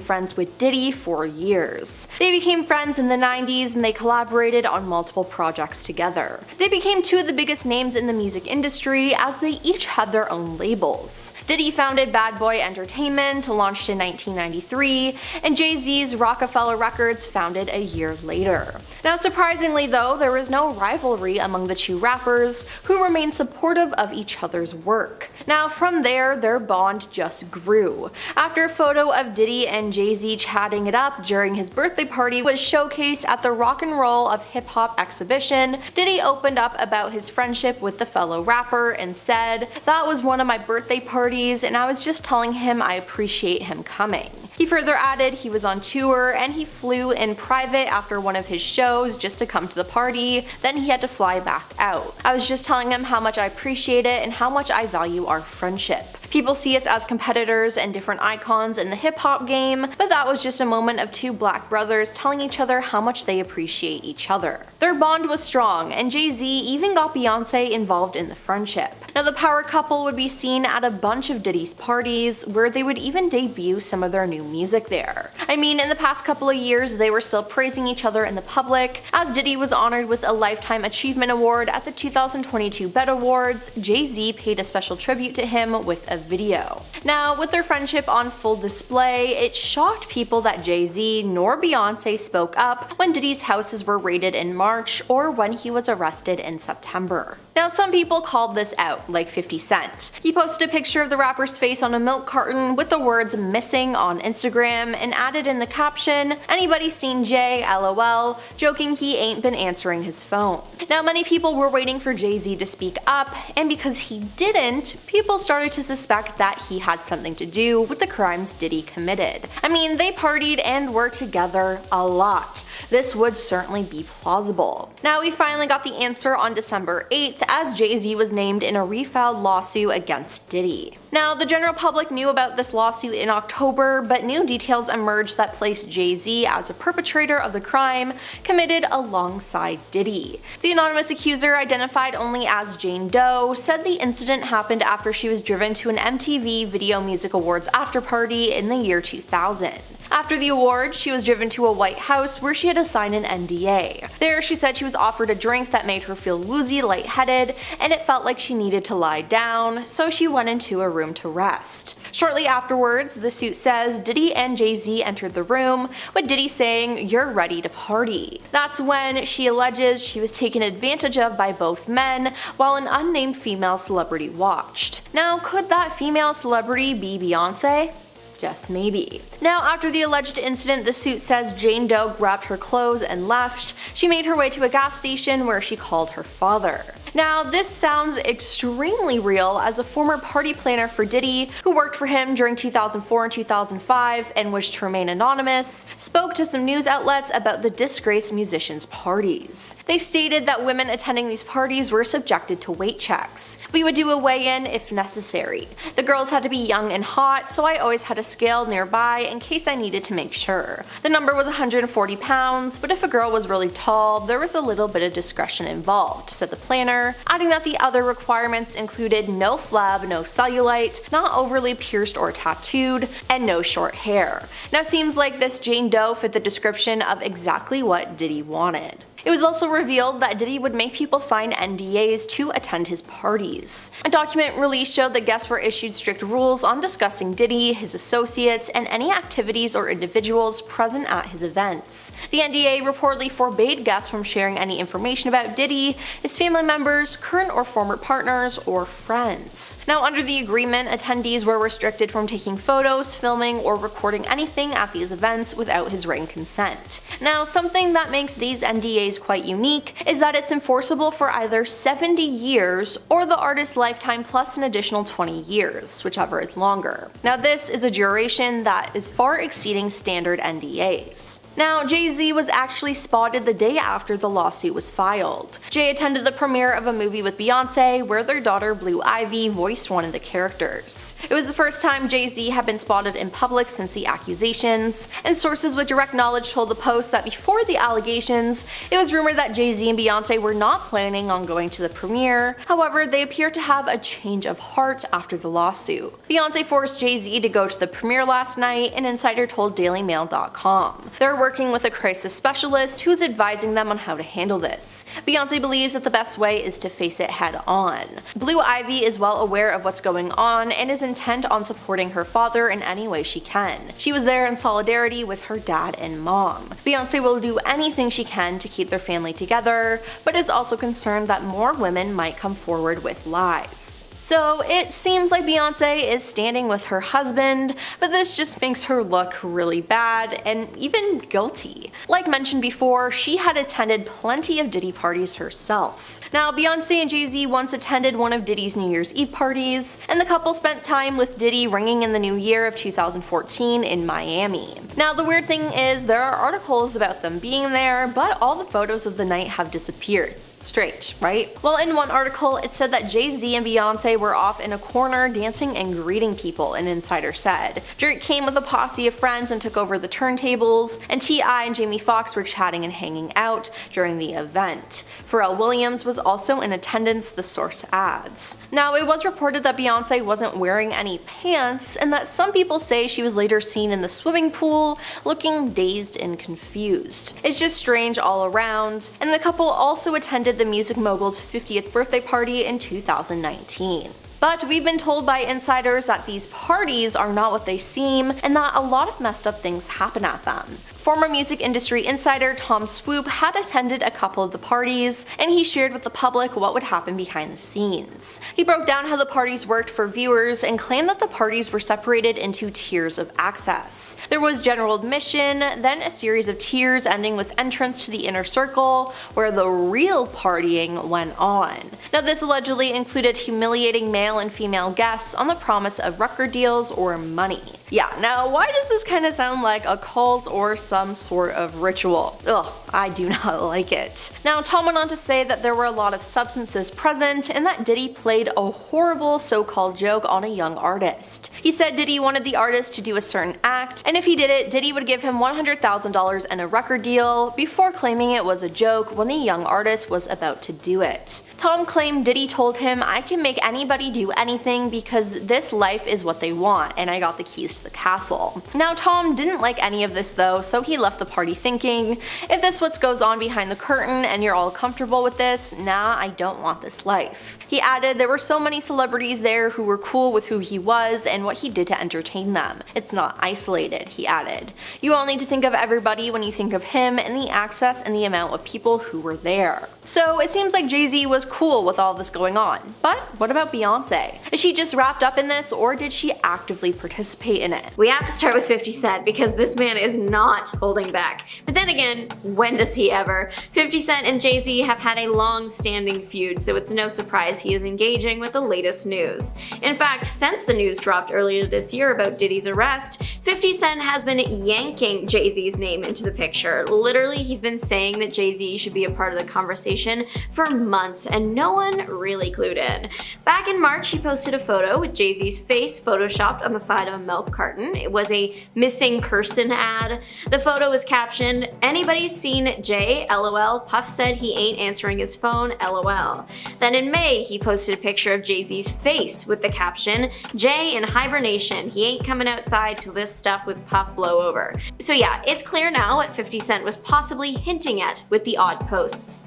friends with Diddy for years. They became friends in the 90s and they collaborated on multiple projects together. They became two of the biggest names in the music industry as they each had their own labels. Diddy founded Bad Boy Entertainment, launched in 1993, and Jay-Z's Rockefeller Records, founded a year later. Now, surprisingly though, there was no rivalry among the two rappers, who remained supportive of each other's work. Now, from there, their bond just grew. After a photo of Diddy and Jay-Z chatting it up during his birthday party was showcased at the Rock and Roll of Hip Hop exhibition, Diddy opened up about his friendship with the fellow rapper and said, "That was one of my birthday parties and I was just telling him I appreciate him coming." He further added he was on tour and he flew in private after one of his shows just to come to the party, then he had to fly back out. "I was just telling him how much I appreciate it and how much I value our friendship. People see us as competitors and different icons in the hip hop game, but that was just a moment of two black brothers telling each other how much they appreciate each other." Their bond was strong, and Jay-Z even got Beyonce involved in the friendship. Now, the power couple would be seen at a bunch of Diddy's parties, where they would even debut some of their new doing music there. I mean, in the past couple of years, they were still praising each other in the public, as Diddy was honored with a Lifetime Achievement Award at the 2022 BET Awards. Jay-Z paid a special tribute to him with a video. Now, with their friendship on full display, it shocked people that Jay-Z nor Beyonce spoke up when Diddy's houses were raided in March or when he was arrested in September. Now, some people called this out, like 50 Cent. He posted a picture of the rapper's face on a milk carton with the words "missing" on Instagram and added in the caption, "Anybody seen Jay? LOL," joking he ain't been answering his phone. Now, many people were waiting for Jay-Z to speak up, and because he didn't, people started to suspect that he had something to do with the crimes Diddy committed. I mean, they partied and were together a lot. This would certainly be plausible. Now, we finally got the answer on December 8th, as Jay-Z was named in a refiled lawsuit against Diddy. Now, the general public knew about this lawsuit in October, but new details emerged that placed Jay-Z as a perpetrator of the crime committed alongside Diddy. The anonymous accuser, identified only as Jane Doe, said the incident happened after she was driven to an MTV Video Music Awards afterparty in the year 2000. After the awards, she was driven to a White House where she had to sign an NDA. There, she said she was offered a drink that made her feel woozy, lightheaded, and it felt like she needed to lie down, so she went into a room to rest. Shortly afterwards, the suit says Diddy and Jay-Z entered the room, with Diddy saying, "You're ready to party." That's when she alleges she was taken advantage of by both men, while an unnamed female celebrity watched. Now, could that female celebrity be Beyonce? Just maybe. Now, after the alleged incident, the suit says Jane Doe grabbed her clothes and left. She made her way to a gas station where she called her father. Now, this sounds extremely real, as a former party planner for Diddy, who worked for him during 2004 and 2005 and wished to remain anonymous, spoke to some news outlets about the disgraced musicians' parties. They stated that women attending these parties were subjected to weight checks. We would do a weigh-in if necessary. The girls had to be young and hot, so I always had a scale nearby in case I needed to make sure. The number was 140 pounds, but if a girl was really tall, there was a little bit of discretion involved, said the planner, adding that the other requirements included no flab, no cellulite, not overly pierced or tattooed, and no short hair. Now, seems like this Jane Doe fit the description of exactly what Diddy wanted. It was also revealed that Diddy would make people sign NDAs to attend his parties. A document released showed that guests were issued strict rules on discussing Diddy, his associates, and any activities or individuals present at his events. The NDA reportedly forbade guests from sharing any information about Diddy, his family members, current or former partners, or friends. Now, under the agreement, attendees were restricted from taking photos, filming, or recording anything at these events without his written consent. Now, something that makes these NDAs quite unique is that it's enforceable for either 70 years or the artist's lifetime plus an additional 20 years, whichever is longer. Now, this is a duration that is far exceeding standard NDAs. Now, Jay-Z was actually spotted the day after the lawsuit was filed. Jay attended the premiere of a movie with Beyonce where their daughter Blue Ivy voiced one of the characters. It was the first time Jay-Z had been spotted in public since the accusations, and sources with direct knowledge told the Post that before the allegations, it was rumored that Jay-Z and Beyonce were not planning on going to the premiere. However, they appear to have a change of heart after the lawsuit. Beyonce forced Jay-Z to go to the premiere last night, an insider told DailyMail.com. They're working with a crisis specialist who's advising them on how to handle this. Beyonce believes that the best way is to face it head on. Blue Ivy is well aware of what's going on and is intent on supporting her father in any way she can. She was there in solidarity with her dad and mom. Beyonce will do anything she can to keep their family together, but is also concerned that more women might come forward with lies. So it seems like Beyonce is standing with her husband, but this just makes her look really bad and even guilty. Like mentioned before, she had attended plenty of Diddy parties herself. Now, Beyonce and Jay-Z once attended one of Diddy's New Year's Eve parties, and the couple spent time with Diddy ringing in the new year of 2014 in Miami. Now, the weird thing is there are articles about them being there, but all the photos of the night have disappeared. Strange, right? Well, in one article, it said that Jay-Z and Beyonce were off in a corner dancing and greeting people, an insider said. Drake came with a posse of friends and took over the turntables, and T.I. and Jamie Foxx were chatting and hanging out during the event. Pharrell Williams was also in attendance, the source adds. Now, it was reported that Beyonce wasn't wearing any pants, and that some people say she was later seen in the swimming pool, looking dazed and confused. It's just strange all around, and the couple also attended the music mogul's 50th birthday party in 2019. But we've been told by insiders that these parties are not what they seem, and that a lot of messed up things happen at them. Former music industry insider Tom Swoop had attended a couple of the parties, and he shared with the public what would happen behind the scenes. He broke down how the parties worked for viewers and claimed that the parties were separated into tiers of access. There was general admission, then a series of tiers ending with entrance to the inner circle, where the real partying went on. Now, this allegedly included humiliating male and female guests on the promise of record deals or money. Yeah, now why does this kind of sound like a cult or some sort of ritual? Ugh, I do not like it. Now, Tom went on to say that there were a lot of substances present and that Diddy played a horrible so-called joke on a young artist. He said Diddy wanted the artist to do a certain act, and if he did it, Diddy would give him $100,000 and a record deal, before claiming it was a joke when the young artist was about to do it. Tom claimed Diddy told him, "I can make anybody do anything because this life is what they want, and I got the keys to the castle." Now, Tom didn't like any of this though, so he left the party thinking, if this what goes on behind the curtain and you're all comfortable with this, nah, I don't want this life. He added there were so many celebrities there who were cool with who he was and what he did to entertain them. It's not isolated, he added. You all need to think of everybody when you think of him and the access and the amount of people who were there. So it seems like Jay-Z was cool with all this going on. But what about Beyonce? Is she just wrapped up in this, or did she actively participate in it? We have to start with 50 Cent because this man is not holding back. But then again, when does he ever? 50 Cent and Jay-Z have had a long-standing feud, so it's no surprise he is engaging with the latest news. In fact, since the news dropped earlier this year about Diddy's arrest, 50 Cent has been yanking Jay-Z's name into the picture. Literally, he's been saying that Jay-Z should be a part of the conversation for months, and no one really clued in. Back in March, he posted a photo with Jay-Z's face photoshopped on the side of a milk carton. It was a missing person ad. The photo was captioned, "Anybody seen Jay? LOL. Puff said he ain't answering his phone. LOL." Then in May, he posted a picture of Jay-Z's face with the caption, "Jay in hibernation. He ain't coming outside till this stuff with Puff blow over." So yeah, it's clear now what 50 Cent was possibly hinting at with the odd posts.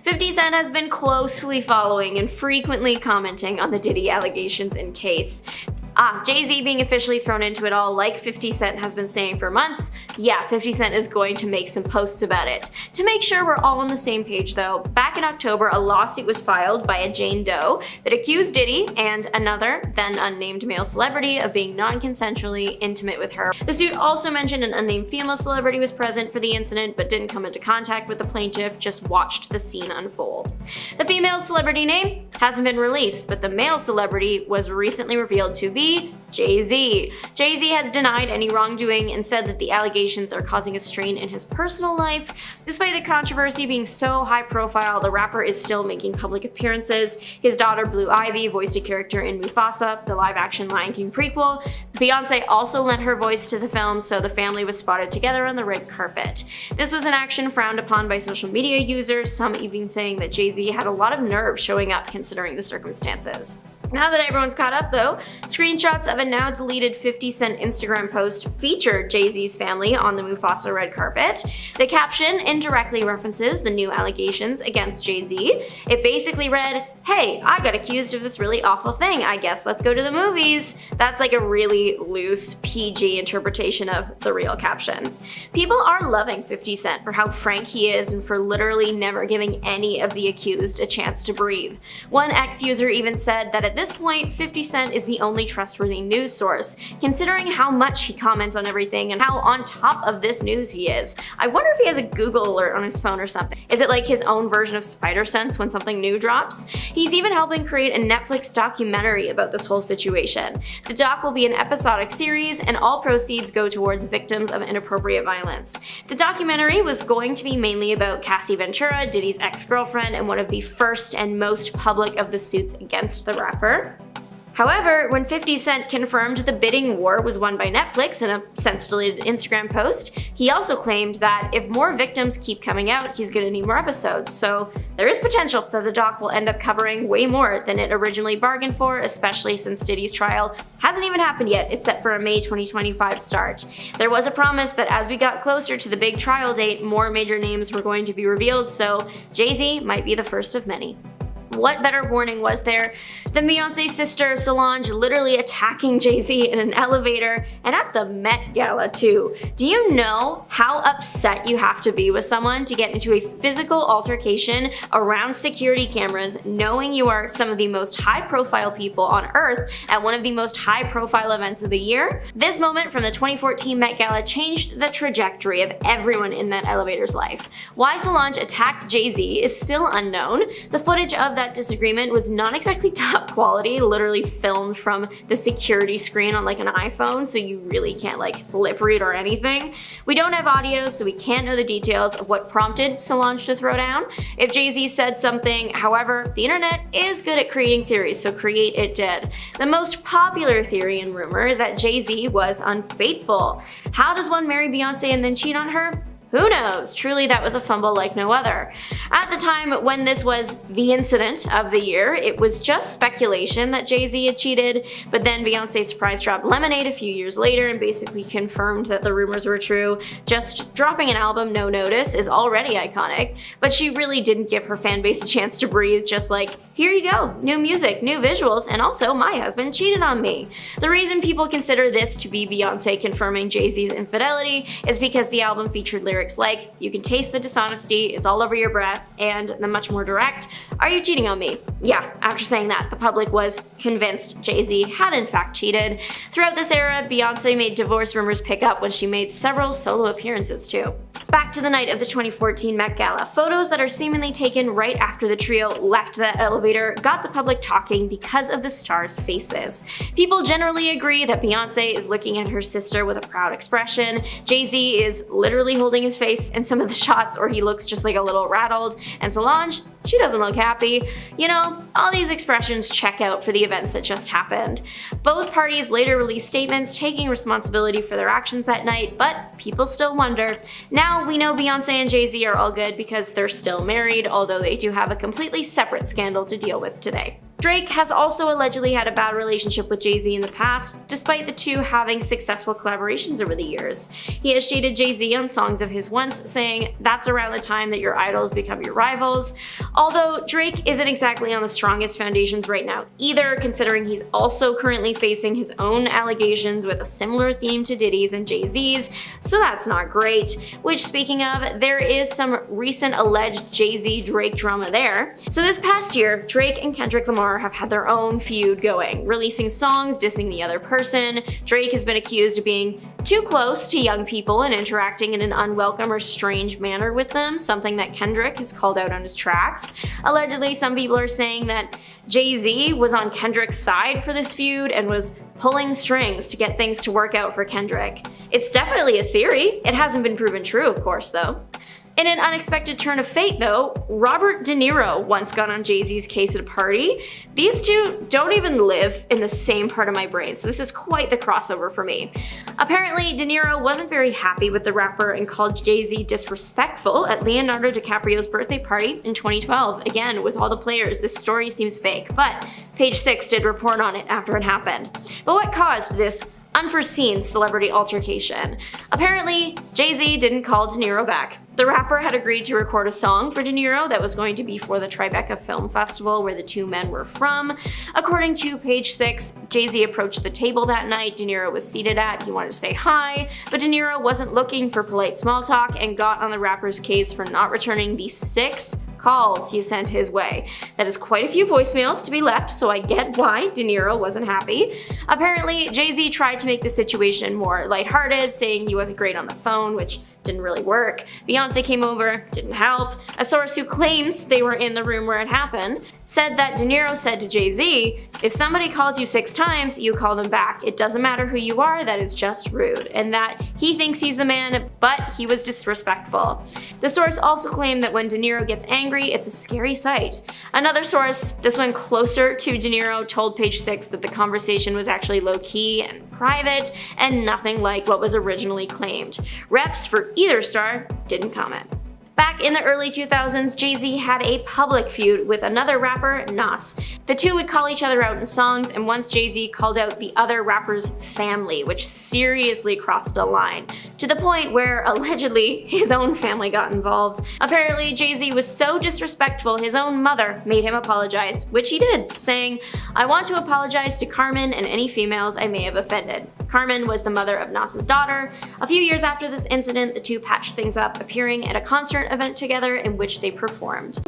50 Cent has been closely following and frequently commenting on the Diddy allegations in case. Jay-Z being officially thrown into it all, like 50 Cent has been saying for months, yeah, 50 Cent is going to make some posts about it. To make sure we're all on the same page though, back in October, a lawsuit was filed by a Jane Doe that accused Diddy and another, then unnamed male celebrity of being non-consensually intimate with her. The suit also mentioned an unnamed female celebrity was present for the incident but didn't come into contact with the plaintiff, just watched the scene unfold. The female celebrity name hasn't been released, but the male celebrity was recently revealed to be Jay-Z. Jay-Z has denied any wrongdoing and said that the allegations are causing a strain in his personal life. Despite the controversy being so high profile, the rapper is still making public appearances. His daughter Blue Ivy voiced a character in Mufasa, the live-action Lion King prequel. Beyonce also lent her voice to the film, so the family was spotted together on the red carpet. This was an action frowned upon by social media users, some even saying that Jay-Z had a lot of nerve showing up considering the circumstances. Now that everyone's caught up though, screenshots of a now deleted 50 Cent Instagram post featured Jay-Z's family on the Mufasa red carpet. The caption indirectly references the new allegations against Jay-Z. It basically read, "Hey, I got accused of this really awful thing. I guess let's go to the movies." That's like a really loose PG interpretation of the real caption. People are loving 50 Cent for how frank he is and for literally never giving any of the accused a chance to breathe. One ex-user even said that at this point, 50 Cent is the only trustworthy news source, considering how much he comments on everything and how on top of this news he is. I wonder if he has a Google alert on his phone or something. Is it like his own version of Spider Sense when something new drops? He's even helping create a Netflix documentary about this whole situation. The doc will be an episodic series, and all proceeds go towards victims of inappropriate violence. The documentary was going to be mainly about Cassie Ventura, Diddy's ex-girlfriend, and one of the first and most public of the suits against the rapper. However, when 50 Cent confirmed the bidding war was won by Netflix in a since-deleted Instagram post, he also claimed that if more victims keep coming out, he's gonna need more episodes. So there is potential that the doc will end up covering way more than it originally bargained for, especially since Diddy's trial hasn't even happened yet. It's set for a May 2025 start. There was a promise that as we got closer to the big trial date, more major names were going to be revealed, so Jay-Z might be the first of many. What better warning was there than Beyonce's sister Solange literally attacking Jay-Z in an elevator, and at the Met Gala too? Do you know how upset you have to be with someone to get into a physical altercation around security cameras, knowing you are some of the most high-profile people on earth at one of the most high-profile events of the year? This moment from the 2014 Met Gala changed the trajectory of everyone in that elevator's life. Why Solange attacked Jay-Z is still unknown. The footage of that disagreement was not exactly top quality, literally filmed from the security screen on like an iPhone, so you really can't like lip read or anything. We don't have audio, so we can't know the details of what prompted Solange to throw down. If Jay-Z said something, however, the internet is good at creating theories, so create it did. The most popular theory and rumor is that Jay-Z was unfaithful. How does one marry Beyonce and then cheat on her? Who knows? Truly, that was a fumble like no other. At the time when this was the incident of the year, it was just speculation that Jay-Z had cheated, but then Beyonce surprise dropped Lemonade a few years later and basically confirmed that the rumors were true. Just dropping an album no notice is already iconic, but she really didn't give her fan base a chance to breathe, just like, here you go, new music, new visuals, and also my husband cheated on me. The reason people consider this to be Beyonce confirming Jay-Z's infidelity is because the album featured lyrics like, you can taste the dishonesty, it's all over your breath, and the much more direct, are you cheating on me? Yeah, after saying that, the public was convinced Jay-Z had in fact cheated. Throughout this era, Beyonce made divorce rumors pick up when she made several solo appearances too. Back to the night of the 2014 Met Gala, photos that are seemingly taken right after the trio left that elevator got the public talking because of the stars' faces. People generally agree that Beyonce is looking at her sister with a proud expression, Jay-Z is literally holding his face in some of the shots or he looks just like a little rattled, and Solange, she doesn't look happy. You know, all these expressions check out for the events that just happened. Both parties later released statements taking responsibility for their actions that night, but people still wonder. Now we know Beyonce and Jay-Z are all good because they're still married, although they do have a completely separate scandal to deal with today. Drake has also allegedly had a bad relationship with Jay-Z in the past, despite the two having successful collaborations over the years. He has shaded Jay-Z on songs of his once, saying that's around the time that your idols become your rivals. Although Drake isn't exactly on the strongest foundations right now either, considering he's also currently facing his own allegations with a similar theme to Diddy's and Jay-Z's, so that's not great. Which, speaking of, there is some recent alleged Jay-Z-Drake drama there. So this past year, Drake and Kendrick Lamar have had their own feud going, releasing songs dissing the other person. Drake has been accused of being too close to young people and interacting in an unwelcome or strange manner with them, something that Kendrick has called out on his tracks. Allegedly, some people are saying that Jay-Z was on Kendrick's side for this feud and was pulling strings to get things to work out for Kendrick. It's definitely a theory. It hasn't been proven true, of course, though. In an unexpected turn of fate though, Robert De Niro once got on Jay-Z's case at a party. These two don't even live in the same part of my brain, so this is quite the crossover for me. Apparently, De Niro wasn't very happy with the rapper and called Jay-Z disrespectful at Leonardo DiCaprio's birthday party in 2012. Again, with all the players, this story seems fake, but Page 6 did report on it after it happened. But what caused this unforeseen celebrity altercation? Apparently, Jay-Z didn't call De Niro back. The rapper had agreed to record a song for De Niro that was going to be for the Tribeca Film Festival where the two men were from. According to Page 6, Jay-Z approached the table that night De Niro was seated at. He wanted to say hi, but De Niro wasn't looking for polite small talk and got on the rapper's case for not returning the 6 calls he sent his way. That is quite a few voicemails to be left, so I get why De Niro wasn't happy. Apparently, Jay-Z tried to make the situation more lighthearted, saying he wasn't great on the phone, which didn't really work. Beyonce came over, didn't help. A source who claims they were in the room where it happened said that De Niro said to Jay-Z, "If somebody calls you 6 times, you call them back. It doesn't matter who you are, that is just rude." And that he thinks he's the man, but he was disrespectful. The source also claimed that when De Niro gets angry, it's a scary sight. Another source, this one closer to De Niro, told Page Six that the conversation was actually low-key and private, and nothing like what was originally claimed. Reps for either star didn't comment. Back in the early 2000s, Jay-Z had a public feud with another rapper, Nas. The two would call each other out in songs, and once Jay-Z called out the other rapper's family, which seriously crossed a line, to the point where allegedly his own family got involved. Apparently, Jay-Z was so disrespectful his own mother made him apologize, which he did, saying, "I want to apologize to Carmen and any females I may have offended." Carmen was the mother of Nas's daughter. A few years after this incident, the two patched things up, appearing at a concert event together in which they performed.